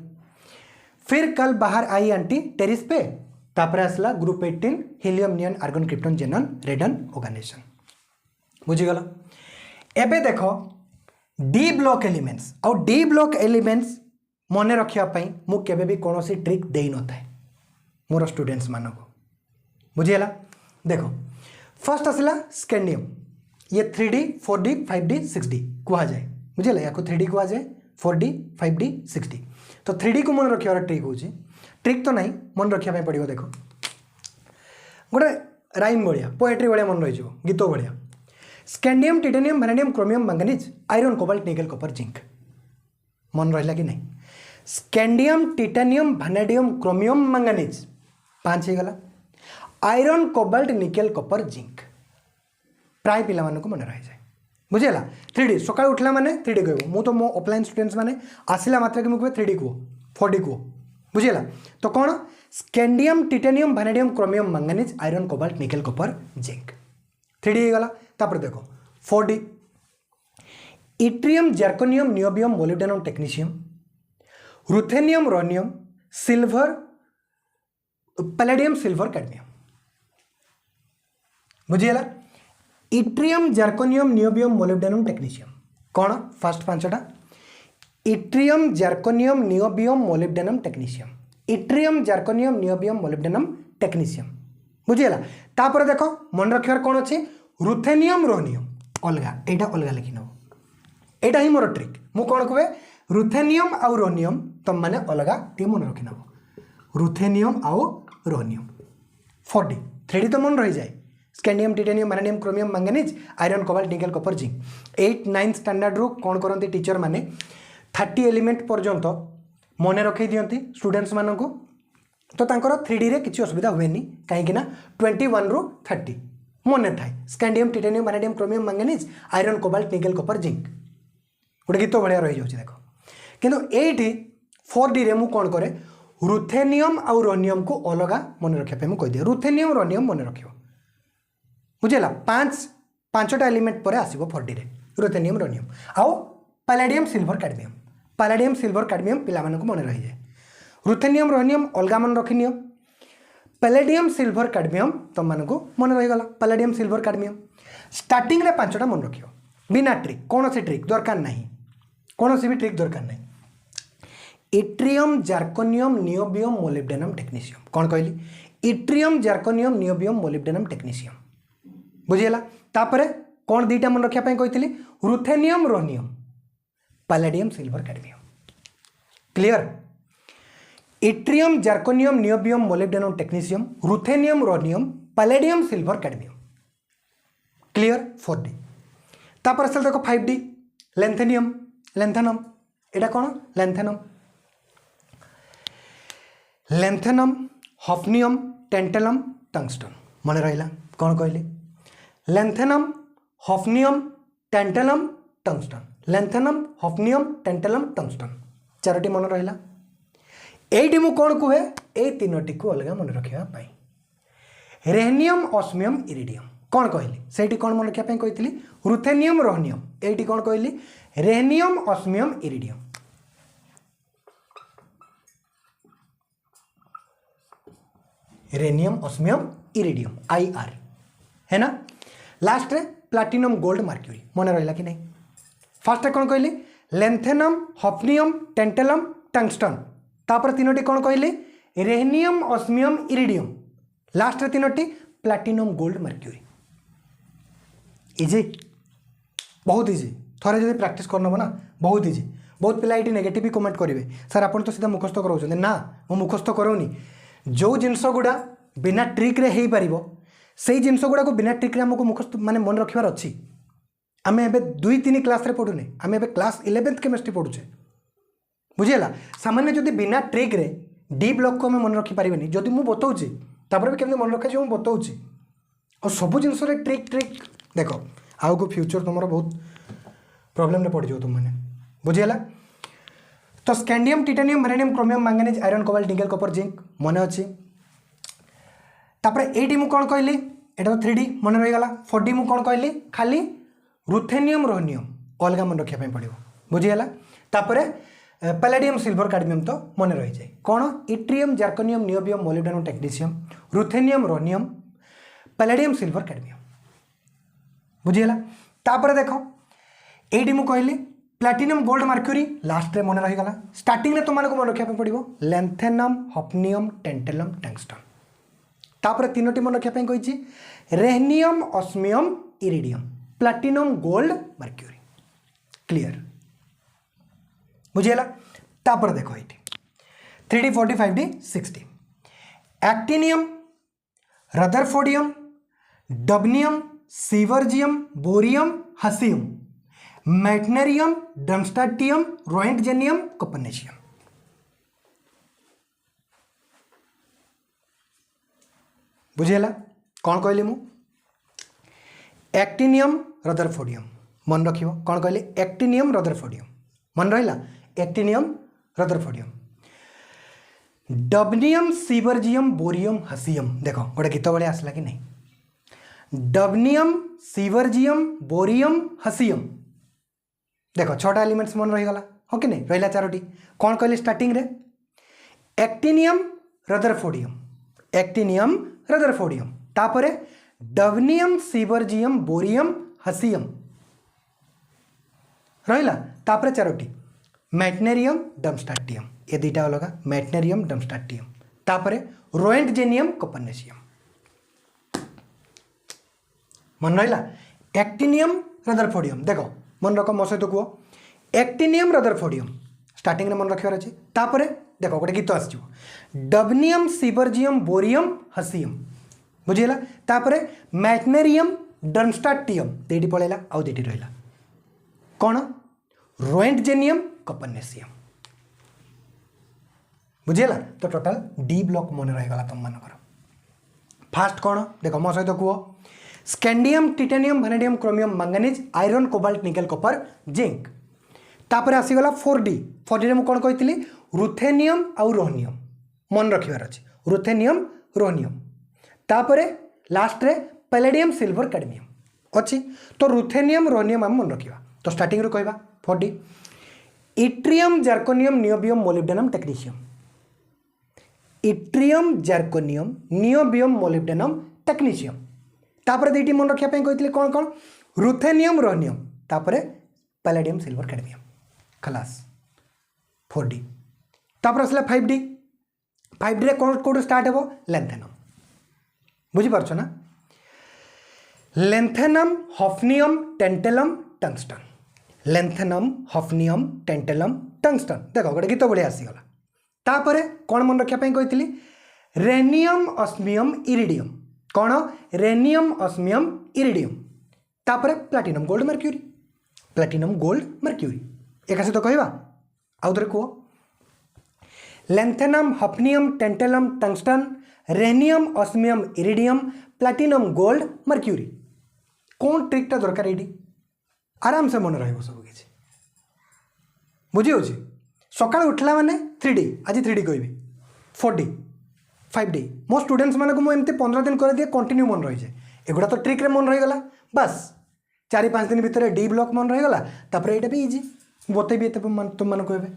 फिर कल बाहर आई आंटी टेरिस पे तापर आसला group 18 helium neon argon krypton xenon radon organisation बुझीगला। एबे देखो डी ब्लॉक एलिमेंट्स और डी ब्लॉक एलिमेंट्स मन रखापी मुझे भी कौन सी ट्रिक दे न था मोर स्टूडेंट्स मान को बुझीगला। देखो फर्स्ट आसला स्कैंडियम ये 3D 4D 5D 6D कह जाए बुझेगा या 3D कह जाए 4D 5D 6D तो 3D को मन रखियार ट्रिक हो ट्रिक तो नहीं मन रखापी पड़ो। देखो गोटे राइम भाया पोएट्री भाया मन रही गीत भाया scandium titanium vanadium chromium manganese iron cobalt nickel copper zinc मन रहा कि नहीं scandium titanium vanadium chromium manganese 5 हो गला iron cobalt nickel copper zinc प्राय पिला मानक मन रही जाए बुझेगा। 3D सकाल उठला माने 3D कह मु तो मो ऑफलाइन स्टूडेंट्स माने आसला मात्र के मुझे 3D कह 4D कह बुझेगा। तो कौन scandium titanium vanadium chromium manganese iron cobalt nickel copper zinc 3D हो गला। तापर देखो 4D yttrium zirconium niobium molybdenum technetium ruthenium rhodium silver palladium silver cadmium बुझीगला। Yttrium zirconium niobium molybdenum technetium कौन फास्ट 5टा yttrium zirconium niobium molybdenum technetium yttrium zirconium niobium molybdenum technetium बुझीगला। तापर देखो मन रखार कौन अच्छे रुथेनियम रोनियम अलगा यहाँ अलगा लिखि नब यहाँ ही मोर ट्रिक मु कौन कहे रुथेनियम आउ रोनियम तुम मैंने अलगा टी मन रखि नब रुथेनियम आउ रोनियम 4D 3D तो मन रही जाए scandium titanium vanadium chromium manganese iron cobalt nickel copper zinc 8 9 standard रू कौन करते टीचर माने 30 एलिमेंट पर्यंत मन रखी दियंती स्टूडेंट्स मानक तो तांकर 3D रे किसी असुविधा हुए कहीं 21 रू 30 मन थाए scandium titanium vanadium chromium manganese iron cobalt nickel copper zinc गोटे गीत भाया रही जाऊँ देखो किंतु ये 4D रे मु कौन करे रुथेनियम आउ रोनियम को अलगा मन रखापी मुझे कहीदिए रुथेनियम रोनियम मन रख बुझेगा 5टा एलिमेंट पर आसो 4D रे रुथेनियम रोनियम आउ पैलेडियम सिल्वर कैडमियम पिला मानक मन रही जाए रुथेनियम रोनियम अलगा मन रखिनियो पैलेडियम सिल्वर कैडमियम तुम मानक मन रहीगला पैलेडियम सिल्वर कैडमियम स्टार्टिंग रे 5टा मन रखियो बिना ट्रिक कौन सी ट्रिक दरकार नहीं कौन सी भी ट्रिक दरकार नहीं yttrium zirconium niobium molybdenum technetium कौन कहली yttrium zirconium niobium molybdenum technetium बुझीगला। तापर कौन 2टा मन रखापी कही ruthenium rhodium palladium silver cadmium clear yttrium zirconium niobium molybdenum technetium ruthenium rhodium palladium silver cadmium clear 4D तापर आसल देखो 5D लेंथेनियम लेंथेनम एटा कौन lanthanum lanthanum hafnium tantalum tungsten मन रहा कौन कहली lanthanum hafnium tantalum tungsten lanthanum hafnium tantalum tungsten 4टी मन रहा एटी मु कौन कहे ये 3टी को अलग मन रखापी रेहनियम ऑस्मियम इरिडियम कौन कहली से कौन मन रखापी कही रुथेनियम रोहनियम ये कौन कहली rhenium osmium iridium rhenium osmium iridium IR है ना लास्ट रे प्लाटिनम गोल्ड मर्क्यूरी मन रहा कि नहीं फास्ट कौन कहली लेंथेनम हफनियम टेंटेलम टंगस्टन तापर 3टी कौन कहली रेहनियम ऑस्मियम इरिडियम लास्ट रे 3टी प्लाटिनम गोल्ड मर्क्यूरी इजी बहुत इजी थोड़े जब प्रैक्टिस करनब ना बहुत इजी बहुत पिला ये नेगेटिव कमेंट करेंगे सर आप तो सीधा मुखस्त कराऊँ ना मु मुखस्त कराऊनी जो जिनस गुड़ा बिना ट्रिक्रे हो पार से जिनस गुड़ा को बिना ट्रिक्रे आमको मुखस्त माने मन रखार अच्छी आम ए 2-3 क्लास पढ़ुने आम ए क्लास 11th केमिस्ट्री पढ़ुचे बुझीगला सामान्य जदि बिना ट्रिक्रे डी ब्लॉक को आम मन रखिपारे जदि मुझे बताऊँगी भी केमती मन रखा मुझे बताऊँगी और सब जिनस ट्रिक ट्रिक देख आउ को फ्यूचर तुम बहुत प्रॉब्लम पड़ जाओ तुम मैंने बुझीगला तो scandium titanium vanadium chromium manganese iron cobalt nickel copper zinc मन अच्छी तापर 8D मु कौन कहली एटा 3D मन रहीगला 4D मु कौन कहली खाली रुथेनियम रोहनियम अलग मन रखापी पड़ो बुझीगला तापर पैलेडियम सिल्वर कैडमियम तो मन रही जाए कौन yttrium zirconium niobium molybdenum technetium ruthenium rhodium palladium silver cadmium बुझीगला तापर देखो 8D मु कहली प्लाटिनम गोल्ड मर्क्यूरी लास्ट रे मन रहीगला स्टार्टिंग में तुमको मन रखापी पड़ो लेंथेनम हफनियम टेंटेलम टंगस्टन तापर 3टी मन रखापी कही rhenium osmium iridium platinum gold mercury clear बुझीगला तापर देखो ये 3D 4D 5D 6D actinium rutherfordium dubnium seaborgium bohrium hassium meitnerium darmstadtium roentgenium copernicium बुझीगला कौन कहली मु एक्टिनियम रदरफोर्डियम मन रखियो कौन कहली एक्टिनियम रदरफोर्डियम मन रहा actinium rutherfordium dubnium seaborgium bohrium हसियम देखो गोटे गीत भाई आसला कि नहीं डबनियम सीवर्जियम बोरियम हसियम देखो 6टा एलिमेंट्स मन रहीगला हाँ कि नहीं रहा 4टी कौन कहली स्टार्टिंग रे एक्टिनियम रदरफोर्डियम तापर डबनियम सीवर्जियम बोरियम हसियम रहा तापर 4टी मैटनेरियम डमस्टाटियम ये 2टा अलग मैटनेरियम डमस्टाटियम तापर रोएंटजेनियम कोपरनेशियम मन रहा एक्टिनियम रदरफोर्डियम देखो मन रख मो सहित कह एक्टिनियम रदरफोर्डियम स्टार्टिंग में मन रखार अच्छे तापर देखो गोटे गीत आस डबनियम सीवर्जियम बोरियम हसियम बुझीगला तापर मैटनेरियम डमस्टाटियम 2टी पलैला आउ 2टी रहा कौन रोएंटजेनियम कोपरनेशियम बुझीगला तो टोटाल डी ब्लॉक मन रहीगला तुम मानकर फास्ट कौन देख मो सहित कह scandium titanium vanadium chromium manganese iron cobalt nickel copper zinc तापर आसीगला 4D रे मु कौन कही रुथेनियम आउ रोहनियम मन रखार अच्छे रुथेनियम रोहनियम तापर लास्ट रे पैलेडियम सिल्वर कैडमियम अच्छी तो रुथेनियम रोहनियम आम मन रखा तो स्टार्टिंग रू कहवा 4D yttrium zirconium niobium molybdenum technetium yttrium zirconium niobium molybdenum technetium तापर 2टी मन रखापी कही कौन कौन रुथेनियम रोहनियम तापर पैलेडियम सिल्वर कैडमियम खलास 4D तापर आसला 5D रे कौन कौट स्टार्ट हो लेंथेनम बुझीपार ना lanthanum hafnium tantalum tungsten lanthanum hafnium tantalum tungsten देखो गोटे गीत बढ़िया आसीगला तापर कौन मन रखा कही रेनियम ऑस्मियम इरिडियम कौन रेनियम ऑस्मियम इरिडियम तापर platinum gold mercury platinum gold mercury एक सहित कहवा आउ थे कह lanthanum hafnium tantalum tungsten rhenium osmium iridium platinum gold mercury कौन ट्रिकटा दरकार ये आराम से मन रही सब किसी बुझी हो सका उठला माने 3D आज 3D कहबी 4D 5D मो स्टूडेंट्स मानक मुझे 15 दिन कर दिए कंटिन्यू मन रही है एगुड़ा तो ट्रिक रे मन रहीगला बस 4-5 दिन भितर डी ब्लॉक मन रहीगला तापर यहाँ भी इजी बते भी तुम मन कहे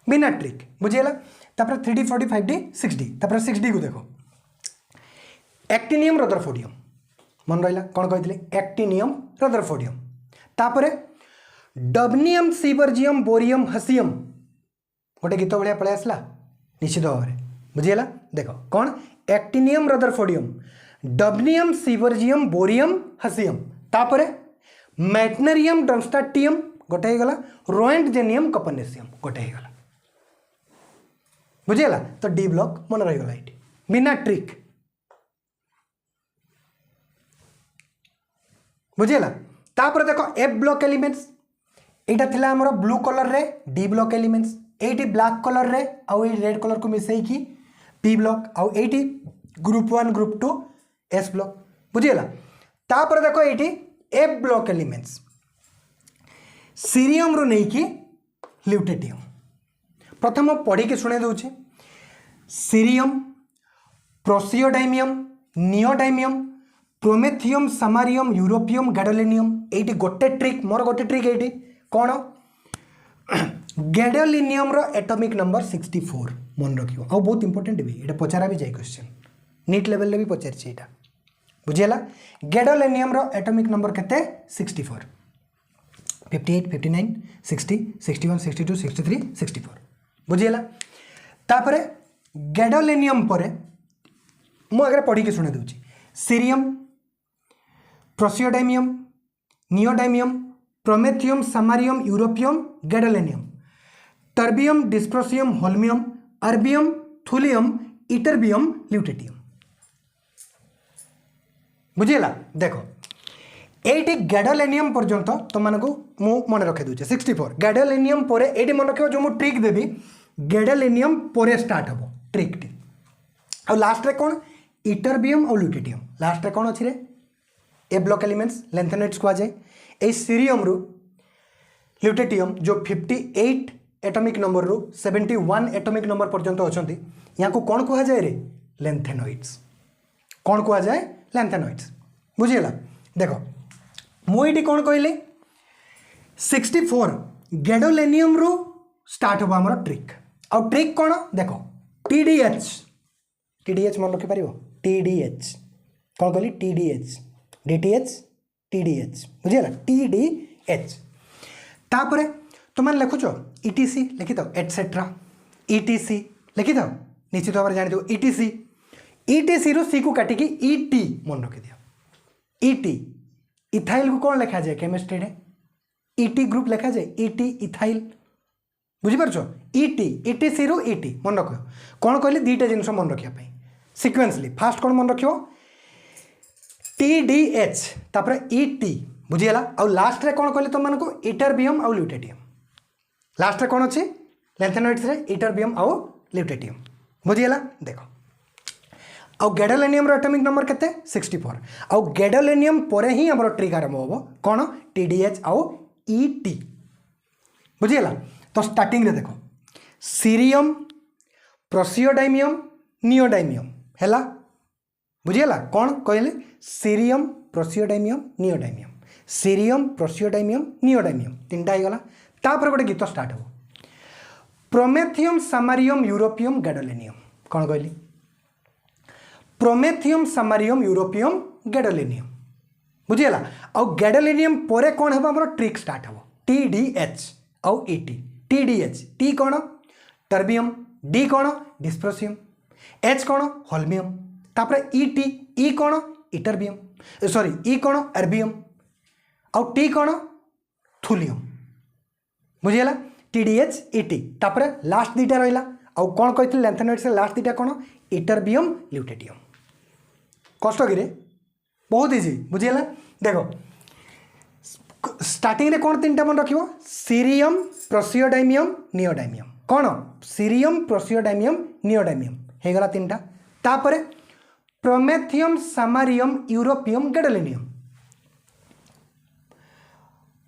बिना ट्रिक बुझीगला तापर 3D 4D 5D 6D तापर 6D को देखो एक्टिनियम रदरफोर्डियम मन रहा कौन कहते एक्टिनियम रदरफोर्डियम तापर डबनियम सीबर्जियम बोरियम हसियम गोटे गीत भाया पलि आसला निश्चित भाव में बुझीगला देख कौन actinium rutherfordium dubnium seaborgium bohrium हसियम तापर मैटनेरियम ड्रमस्टाटियम गोटे गला रोएंटजेनियम कपनेसियम गोटे गला बुझीगला तो डी ब्लॉक मन रहीगला ये बिना ट्रिक बुझीगला तापर देखो एफ ब्लॉक एलिमेंट्स यहाँ थिला हमर ब्लू कलर रे डी ब्लॉक एलिमेंट्स एटी ब्लैक कलर रे आउ रेड कलर को मिसई की पी ब्लॉक आउ एटी ग्रुप 1 ग्रुप 2 एस ब्लॉक बुझीगला तापर देखो ये एफ ब्लॉक एलिमेंट्स सीरियम रु नहीं कि ल्यूटेटियम प्रथम पढ़ी के शुणे दूचे cerium praseodymium neodymium promethium samarium europium gadolinium ये गोटे ट्रिक मोर गोटे ट्रिक ये कौन गैडोलिनियम रो एटॉमिक नंबर 64 मन रखियो आ बहुत इंपोर्टेंट भी ये पचारा भी जाए क्वेश्चन नीट लेवल भी पचार यहाँ बुझीगला गैडोलिनियम रो एटॉमिक नंबर केते 64 58 59 60 61 62 63 64 बुझीगला तापर गैडोलिनियम पर मु आगे पढ़ी के शुणे दूची cerium praseodymium neodymium promethium samarium europium gadolinium terbium dysprosium holmium erbium thulium ytterbium lutetium बुझीगला देखो ये गैडोलिनियम पर्यंत तुम मु मन रखे दूचे 64 गैडोलिनियम पर ये मन रख जो मुझे ट्रिक देवी गैडोलिनियम पर स्टार्ट हम ट्रिक टी आ लास्ट रे कौन इटरबियम और ल्यूटेटियम लास्ट रे कौन अच्छी रे ए ब्लॉक एलिमेंट्स लेंथेनाइट्स कह जाए ए सीरियम रु ल्यूटेटियम जो 58 एटॉमिक नंबर रु 71 एटॉमिक नंबर पर्यंत अच्छा यहाँ को कौन कह जाए रे लेंथेनॉइड्स कौन कह जाए लेंथेनॉइड्स बुझीगला देखो मुझे कौन कहली 64 गैडोलिनियम रु स्टार्ट हम आमर ट्रिक आउ ट्रिक कौन देखो TDH मन रखिपर TDH कौन कहली TDH DTH TDH बुझीगला TDH तापर तुम लिखुच ETC लिखि था एटसेट्रा ETC लिखि था निश्चित भाव में जानी दो ETC रु सी को काटिकी ET मन रखि दियो ET इथाइल को कौन लिखा जाए केमिस्ट्री रे ET ग्रुप लिखा जाए ET इथाइल बुझीपार ETC रु ET मन रख कौन कहली दुईटा जिन मन रखापी सिक्वेंसली फास्ट कौन मन रखियो TDH तापर ET बुझीगला आउ लास्ट रे कौन कहली तुमको इटरबियम आउ ल्यूटेटियम लास्ट रे कौन अच्छी लेंथेनॉइड्स रे इटरबियम आउ ल्यूटेटियम बुझीगला देखो आउ गैडोलिनियम रो एटॉमिक नंबर केते 64 आउ गैडोलिनियम परे ही हमर ट्रिक आरंभ होबो कौन TDH आउ ET बुझीगला तो स्टार्टिंग रे देखो सीरियम प्रोसियोडाइमियम नियोडाइमियम हैला बुझीगला कौन कहले cerium praseodymium neodymium cerium praseodymium neodymium तीनटा हो गला तापर गोटे गीत स्टार्ट हो प्रोमेथियम समारियम यूरोपियम गैडोलिनियम कौन कहली प्रोमेथियम समारियम यूरोपियम गैडोलिनियम बुझीगला आउ गैडोलिनियम परे कौन हम हमर ट्रिक स्टार्ट हो TDH आउ ET TDH T कौन टर्बियम D कौन डिस्प्रोसियम H कौन होल्मियम तापर ET E कौन इटरबियम सॉरी E कौन अर्बियम आउ T कौन थुलियम बुझीगला TDH ET तापर लास्ट दुईटा रहा आउ कौन कही लैंथेनॉइड्स लास्ट दुटा कौन इटरबियम ल्यूटेटियम कष्ट कि बहुत इजी बुझीगला देखो स्टार्टिंग रे कौन तीन मन रखियो सीरियम प्रोसियोडाइमियम नियोडाइमियम कौन सीरियम प्रोसियोडाइमियम नियोडाइमियम हो गला तीन तापर promethium samarium europium gadolinium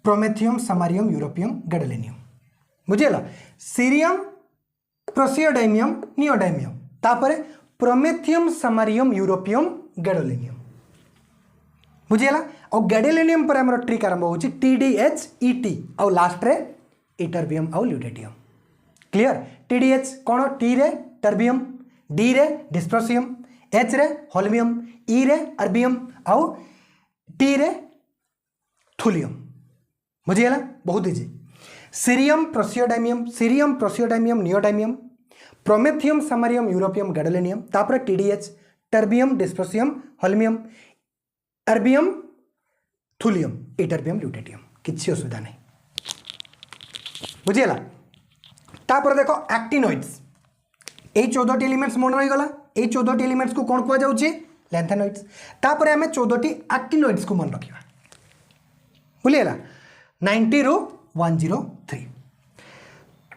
promethium samarium europium gadolinium बुझीगला सीरियम प्रोसियोडाइमियम नियोडाइमियम तापर प्रोमेथियम सामारियम यूरोपियम गैडोलिनियम बुझीगला और गैडोलिनियम पर हमर ट्रिक आरंभ होची TDHET और लास्ट रे इटरबियम और ल्यूटेटियम क्लियर TDH कौन टी रे टर्बियम डी रे डिस्प्रोसियम H रे होल्मियम E रे अर्बियम और T रे थुलियम बुझीगला बहुत easy cerium praseodymium neodymium promethium samarium europium gadolinium तापर TDH terbium dysprosium holmium erbium thulium ytterbium lutetium किसी असुविधा नहीं बुझीगला तापर देखो एक्टिनोइड्स ये 14 एलिमेंट्स मन रही गला ये 14 एलिमेंट्स को कौन कह जाउची लैंथेनॉइड्स तापर आम 14 एक्टिनोइड्स को मन रखा बुझीगला 90 ରୁ 103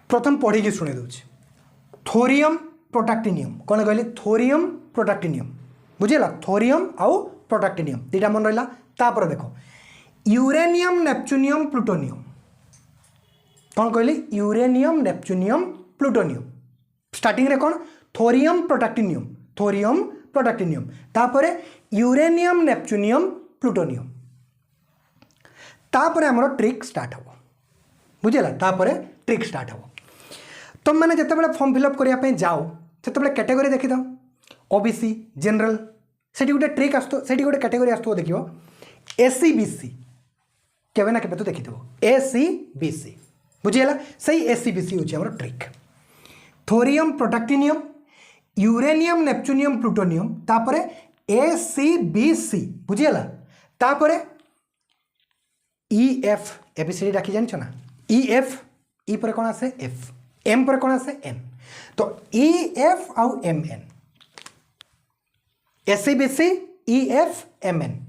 प्रथम पढ़ी शुणे दूसरी थोरियम प्रोटाक्टिनियम कौन कहली थोरियम प्रोटाक्टिनियम बुझीगला थोरियम आउ प्रोटाक्टिनियम दुटा मन रहा तापर देखो यूरेनियम नेपच्यूनियम प्लूटोनियम कौन कहली यूरेनियम नेपच्यूनियम प्लूटोनियम स्टार्टिंग रे कौन थोरियम प्रोटाक्टिनियम तापर यूरेनियम नेपच्यूनियम प्लूटोनियम तापर हमरो ट्रिक स्टार्ट हो बुझीगला तापर ट्रिक स्टार्ट हो तुम मैंने जिते फॉर्म फिलअप करने जाओ से कैटेगरी देखी था ओबीसी जनरल से गोटे ट्रिक आस गोटे कैटेगरी आसो देखो ACBC केवे ना केवे तो देखी ACBC बुझीगला सही ACBC हूँ trick thorium protactinium uranium neptunium plutonium तापर ACBC बुझीगला तापर EF एबीसीडी डाकी जान ना EF E पर कौन आसे F M पर कौन आसे N तो EF आउ MN ACBC EF MN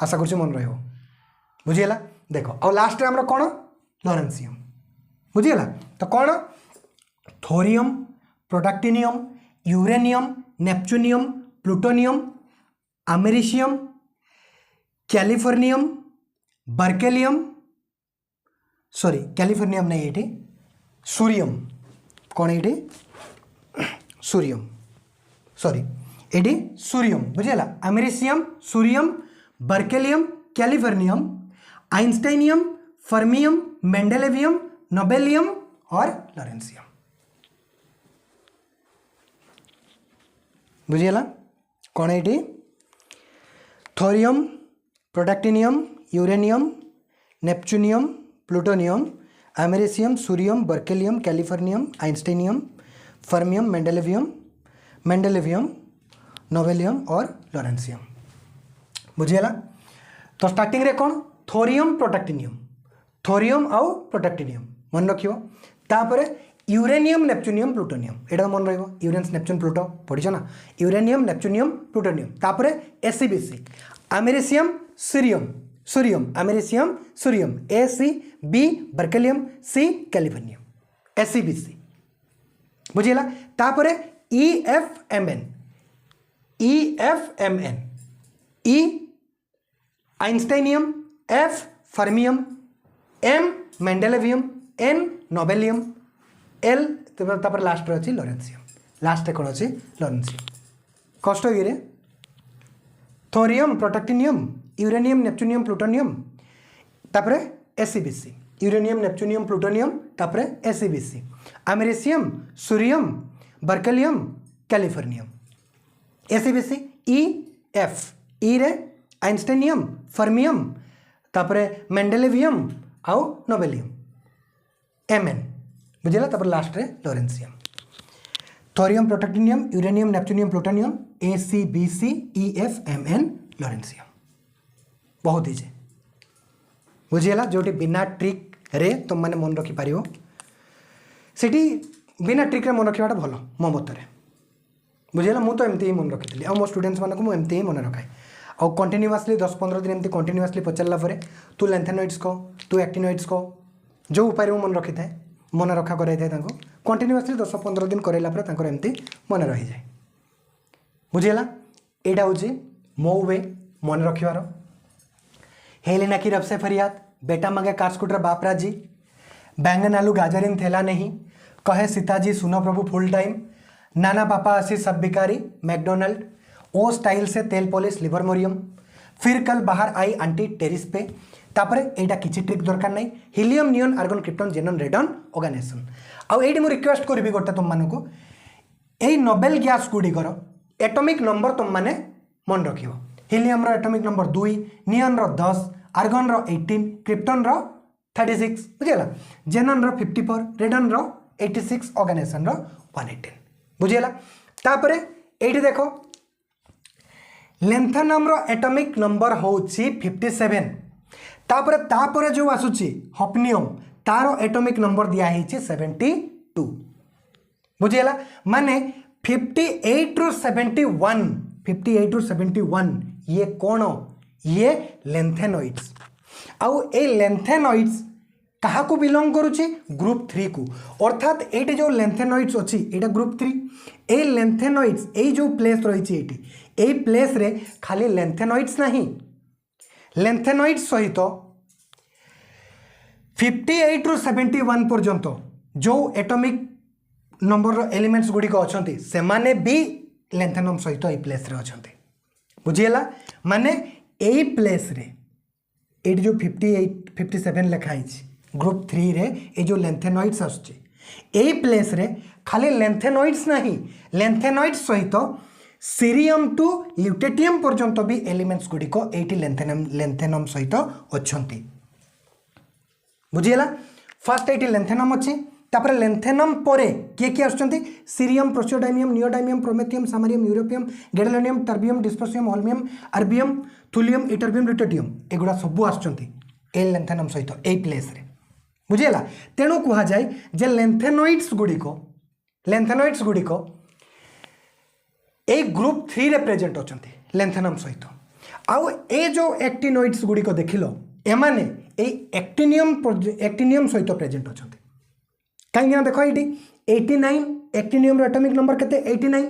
आशा कर मन रही बुझीगला देखो और लास्ट में कौन लॉरेंसियम बुझीगला तो कौन thorium protactinium uranium neptunium plutonium americium californium berkelium sorry californium नहीं ये सूरियम कौन ये सूरियम सॉरी ये सूरियम बुझीगला americium curium berkelium californium einsteinium fermium mendelevium nobelium और लॉरेंसियम बुझीगला कौन ये thorium protactinium uranium neptunium plutonium americium curium berkelium californium einsteinium fermium mendelevium nobelium और लॉरेंसियम बुझीगला तो स्टार्टिंग रे कौन थोरियम आउ प्रोटाक्टिनियम मन रखियो तापर यूरेनियम नेपच्यूनियम प्लूटोनियम एटा मन रहिबो यूरेनस नेपच्यून प्लूटो पढ़िछ ना यूरेनियम नेपच्यूनियम प्लूटोनियम तापर ACBC americium curium americium curium ACB berkelium C californium ACBC बुझीगला तापर EFMN E einsteinium F fermium M mendelevium N nobelium L तापर लास्ट अच्छी लॉरेंसियम लास्ट कौन अच्छी लॉरेंसियम कष्ट ये thorium protactinium uranium neptunium plutonium तापर ACBC यूरेनियम नेपच्यूनियम प्लूटोनियम तापर ACBC americium curium berkelium californium ACBC EF E रे आइंस्टाइनियम fermium तापर मेंडेलेवियम आउ नोबेलियम MN बुझीगला तापर लास्ट रे lawrencium thorium protactinium uranium neptunium plutonium ACBC EF MN lawrencium बहुत easy बुझीगला जोटी बिना ट्रिक रे तुम मैंने मन रखिपार से बिना ट्रिक मन रखा भल मो मत बुझेगा मुझे तो एमती ही मन रखी आ मो स्टूडेंट्स मानक मुझे एमती ही मन रखाए आउ कंटिन्यूअसली 10-15 दिन एमती कंटिन्यूअसली पचारा पर तू लेंथेनॉइड्स कह तू एक्टिनॉइड्स कह जो उपाय मन रखी था मन रखा कराई कंटिन्यूअसली 10-15 दिन कराला एमती मन रही जाए बुझेगा यहाँ हूँ मो वे मन रखार हेली ना कि रब से फरियाद बेटा मगे कार स्कूटर बाप राजी बैंगन आलू गाजरिन थैला नहीं कहे सीताजी सुनो प्रभु फुल टाइम नाना पापा आशी सब बिकारी मैकडोनल्ड ओ स्टाइल से तेल पॉलिश लिवर मोरियम फिर कल बाहर आई आंटी टेरिस पे तापर एटा किछि ट्रिक दरकार नहीं हिलियम नियन argon krypton xenon radon organisation आउ एटी मु रिक्वेस्ट करबी गोटे तुम मानकु एई नोबेल गैस गुड़िकर एटॉमिक नंबर तुम माने मन रखियो हिलियम रो एटॉमिक नंबर 2 नियन रो 10 आर्गन रो 18 क्रिप्टन रो 36 बुझेला जेनन रो 54 रेडन रो 86 ऑर्गेनाइजेशन रो 118 बुझेला तापर एटी देखो लेंथेनम रो एटॉमिक नंबर होची 57 तापर जो आसुची हॉफनियम तारो एटॉमिक नंबर दिया है 72 बुझेला माने 58 रू 71 ये कौन ये लेंथेनॉइड्स आउ ए लेंथेनॉइड्स कहा को बिलोंग करुची ग्रुप 3 को अर्थात एटी जो लेंथेनॉइड्स अच्छी एटा ग्रुप 3 ए लेंथेनॉइड्स ए जो प्लेस रही ए प्लेस रे खाली लेंथेनॉइड्स नहीं लेंथेनॉइड्स सहित 58 रू 71 पर्यंत जो एटॉमिक नंबर एलिमेंट्स गुड़िक अच्छा से माने भी लेंथेनम सहित ए प्लेस रे अच्छा बुझीगला माने ए प्लेस रे ए जो 57 लिखाई ग्रुप 3 रे ए जो लेंथेनॉइड्स आसुचे ए प्लेस रे खाली लेंथेनॉइड्स नहीं लेंथेनॉइड्स सहित सीरियम टू ल्यूटेटियम पर्यंत भी एलिमेंट्स गुड़िक एटी लेंथेनम सहित अच्छा बुझीगला फास्ट एटी लेंथेनम अच्छी तापर लेंथेनम परे किए किए आसुचंती cerium praseodymium neodymium promethium samarium europium gadolinium terbium dysprosium holmium erbium thulium ytterbium lutetium एगुड़ा सब आसुचंती ए लेंथेनम सहित ए प्लेस रे बुझीगला तेणु कह जाए जे लेंथेनॉइड्स गुड़िक ए ग्रुप 3 रे प्रेजेंट अच्छा लेंथेनम सहित आउ ए जो एक्टिनॉइड्स गुड़िक देखिल एमाने एक्टिनियम सहित प्रेजेंट अच्छा कहीं देख ये 89 एक्टिनियम एटॉमिक नंबर केते 89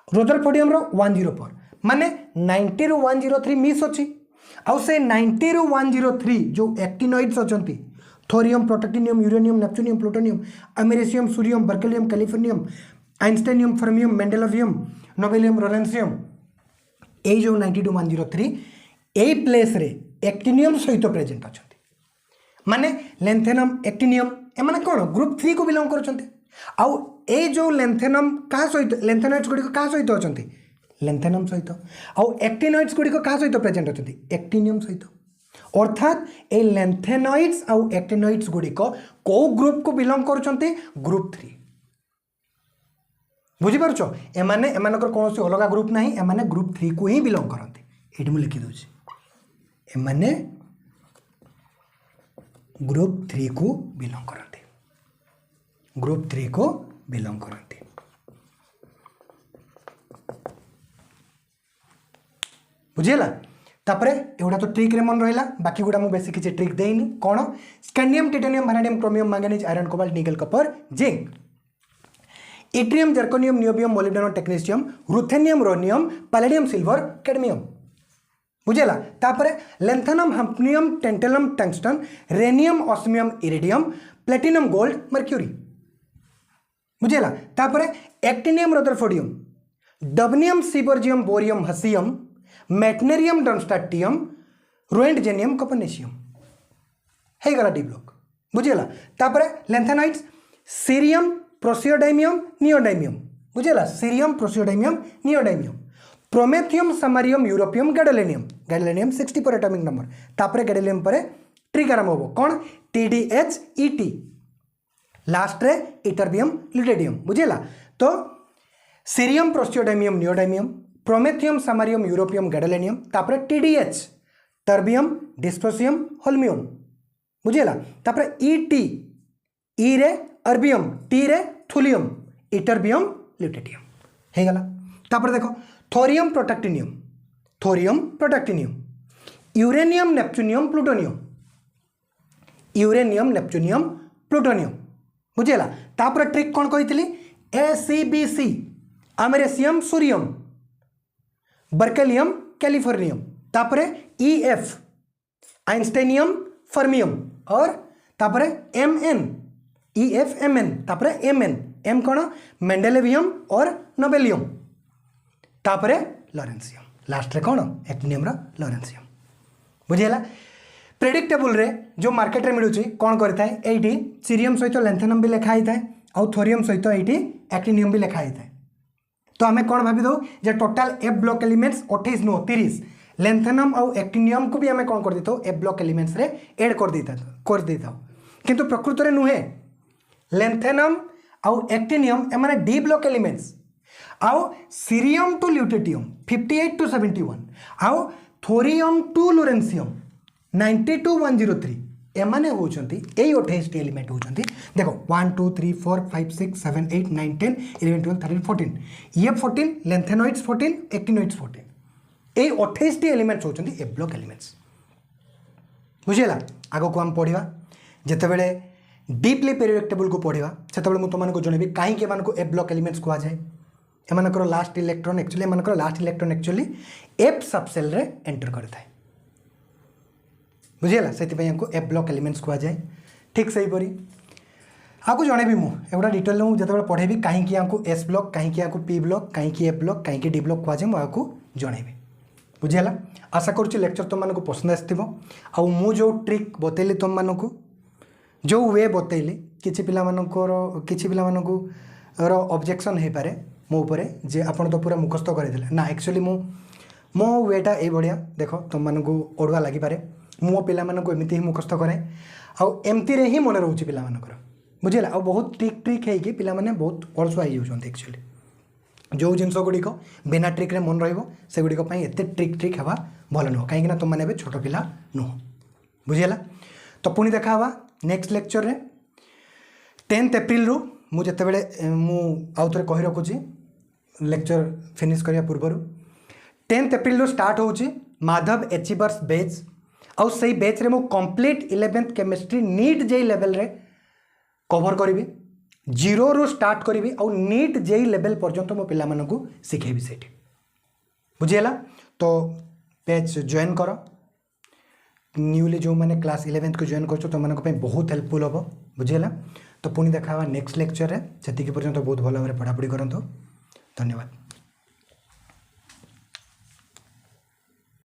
रदरफोर्डियम रो 104 माने 90 रू 103 मिस अच्छी आउ से 90 रू 103 जो एक्टिनॉइड्स अच्छी thorium protactinium uranium neptunium plutonium americium curium berkelium californium einsteinium fermium mendelevium nobelium lawrencium ए जो 90 टू 103 ए प्लेस रे एक्टिनियम सहित प्रेजेंट अच्छा माने लेंथेनम एक्टिनियम एमाने कौन ग्रुप 3 को बिलोंग करछन्ते आउ ए जो लेंथेनम का सहित लेंथेनॉइड्स गुड़िक का सहित अच्छा लेंथेनम सहित आउ एक्टिनॉइड्स गुड़िक का सहित प्रेजेंट अच्छा एक्टिनियम सहित अर्थात ए लेंथेनॉइड्स आउ एक्टिनॉइड्स गुड़िक को ग्रुप को बिलोंग करछन्ते ग्रुप 3 बुझी पारुछ एमाने एमानकर कोनोसी अलगा ग्रुप नहीं एमाने ग्रुप 3 को ही बिलोंग करते एठी मु लिखि दोछि एमाने ग्रुप 3 को बिलोंग करते ग्रुप 3 को बिलोंग करते बुझीगला तापरे एगुड़ा तो ट्रिक रे मन रहिला बाकी गुड़ा मु बेसी किछि ट्रिक देइनी कोन scandium titanium vanadium chromium manganese iron cobalt nickel copper zinc yttrium zirconium niobium molybdenum technetium ruthenium rhodium palladium silver cadmium बुझेला तापरे lanthanum hafnium tantalum tungsten rhenium osmium iridium platinum gold mercury बुझेला तापरे actinium rutherfordium dubnium seaborgium bohrium hassium meitnerium darmstadtium roentgenium copernicium हे गला D block बुझेला तापरे lanthanoids cerium praseodymium neodymium बुझेला cerium praseodymium neodymium promethium samarium europium gadolinium 60 पर atomic number तापरे gadolinium पर ट्रिक आरंभ हो कौन TDHET लास्ट रे इटर्बियम ल्यूटेडियम बुझेला तो cerium praseodymium neodymium promethium samarium europium gadolinium तापरे TDH टर्बियम डिस्प्रोसियम होल्मियम बुझेला तापरे ET ई रे अर्बियम टी रे थुलियम इटरबियम ल्यूटेटियम हो गला। तापर देखो thorium protactinium, thorium protactinium, uranium neptunium plutonium, uranium neptunium plutonium बुझेगा। तापर ट्रिक कौन कही ACBC americium curium, berkelium californium, तापर EF आइंस्टाइनियम फर्मियम और तापर MN EF MN तापर MN M कौन मेंडेलेवियम और नोबेलियम, तापर लॉरेंसियम लास्ट रे कौन एक्टिनियम लॉरेंसियम बुझेगा। प्रेडिक्टेबल रे जो मार्केट रे मिलूची कौन करता है एटी सीरियम सहित लेंथेनम भी लिखाई था और थोरियम सहित एटी एक्टिनियम भी लिखाई था। तो आम कौन भावी दो जे टोटाल एफ ब्लॉक एलिमेंट्स 28 नो 30 लेंथेनम और एक्टिनियम को भी आम कौन कर देता एफ ब्लॉक एलिमेंट्स रे ऐड कर देता किंतु प्रकृत में नुहे लेंथेनम और एक्टिनियम एम डी ब्लॉक एलिमेंट्स आउ सीरियम टू ल्यूटेटियम 58 to 71 आउ थोरियम टू लोरेंसियम 90 to 103 एमाने होचंती एई 28 एलिमेंट होचंती। देखो 1 2 3 4 5 6 7 8 9 10 11 12 13 14 ये 14 लेंथेनॉइड्स 14 एक्टिनॉइड्स 14 एई 28 एलिमेंट्स होचंती ए ब्लॉक एलिमेंट्स बुझेला। आगो को हम पढ़िबा जेतेबेले डीपली पेरियोडिक टेबल को पढ़िबा सेतेबेले मु तुमन को जणेबी काहे के मान को ए ब्लॉक एलिमेंट्स को आ जाए एमानकर last electron actually F subshell रे एंटर करता है बुझेगा। से एफ ब्लॉक एलिमेंट्स कह जाए ठीक से हीपरी आपको जनइबी मुझे डिटेल मुझे जो पढ़ेबी कहीं आपको एस ब्लॉक कहीं आपको पी ब्लॉक कहीं एफ ब्लॉक कहीं डी ब्लॉक कह जाए मुझे जनइबी बुझेगा। आशा करुँच लेक्चर तुमको पसंद आसो जो ट्रिक बतैली तुम मानक जो वे बतैली किसी पिला ऑब्जेक्शन हो पारे मो उपरे जे आपन तो पूरा मुखस्त करदे ना एक्चुअली मो वेटा ये बढ़िया देख तुम मानक ओडुआ लगी पारे मो पिला मानक एमती ही मुखस्त करे आउ एमती रे ही मन रोचे पिला मानकर बुझेगा। आ बहुत ट्रिक है कि पिला माने बहुत अलसुआ हो एक्चुअली जो जिनस गुड़िक बिना ट्रिक रे मन रहिबो से गुड़िक पई एते ट्रिक हवा भल नुह कहीं तुम मैंने छोट पिला नुह बुझेगा। तो पुणी देखा नेक्स्ट लेक्चर रे 10 एप्रिल रु मुझे आउ थे कही रखुची लेक्चर फिनिश करने पूर्व 10 एप्रिल रु स्टार्ट होची माधव एचिवर्स बेच आउ से बेच रे मु complete 11th chemistry NEET JEE level रे कवर करी 0 रु स्टार्ट करी आउ नीट जेई लेवल पर्यंत मो पिला मानकु सिखेबी सेठी बुझेला। तो बेच जॉइन कर न्यूली जो मैंने क्लास 11th को जॉइन कर तो मानक बहुत हेल्पफुल हम बुझेला। तो पुणी देखा नेक्स्ट लेक्चर रे से पर्यंत बहुत भल भाव पढ़ापढ़ी करंतु धन्यवाद।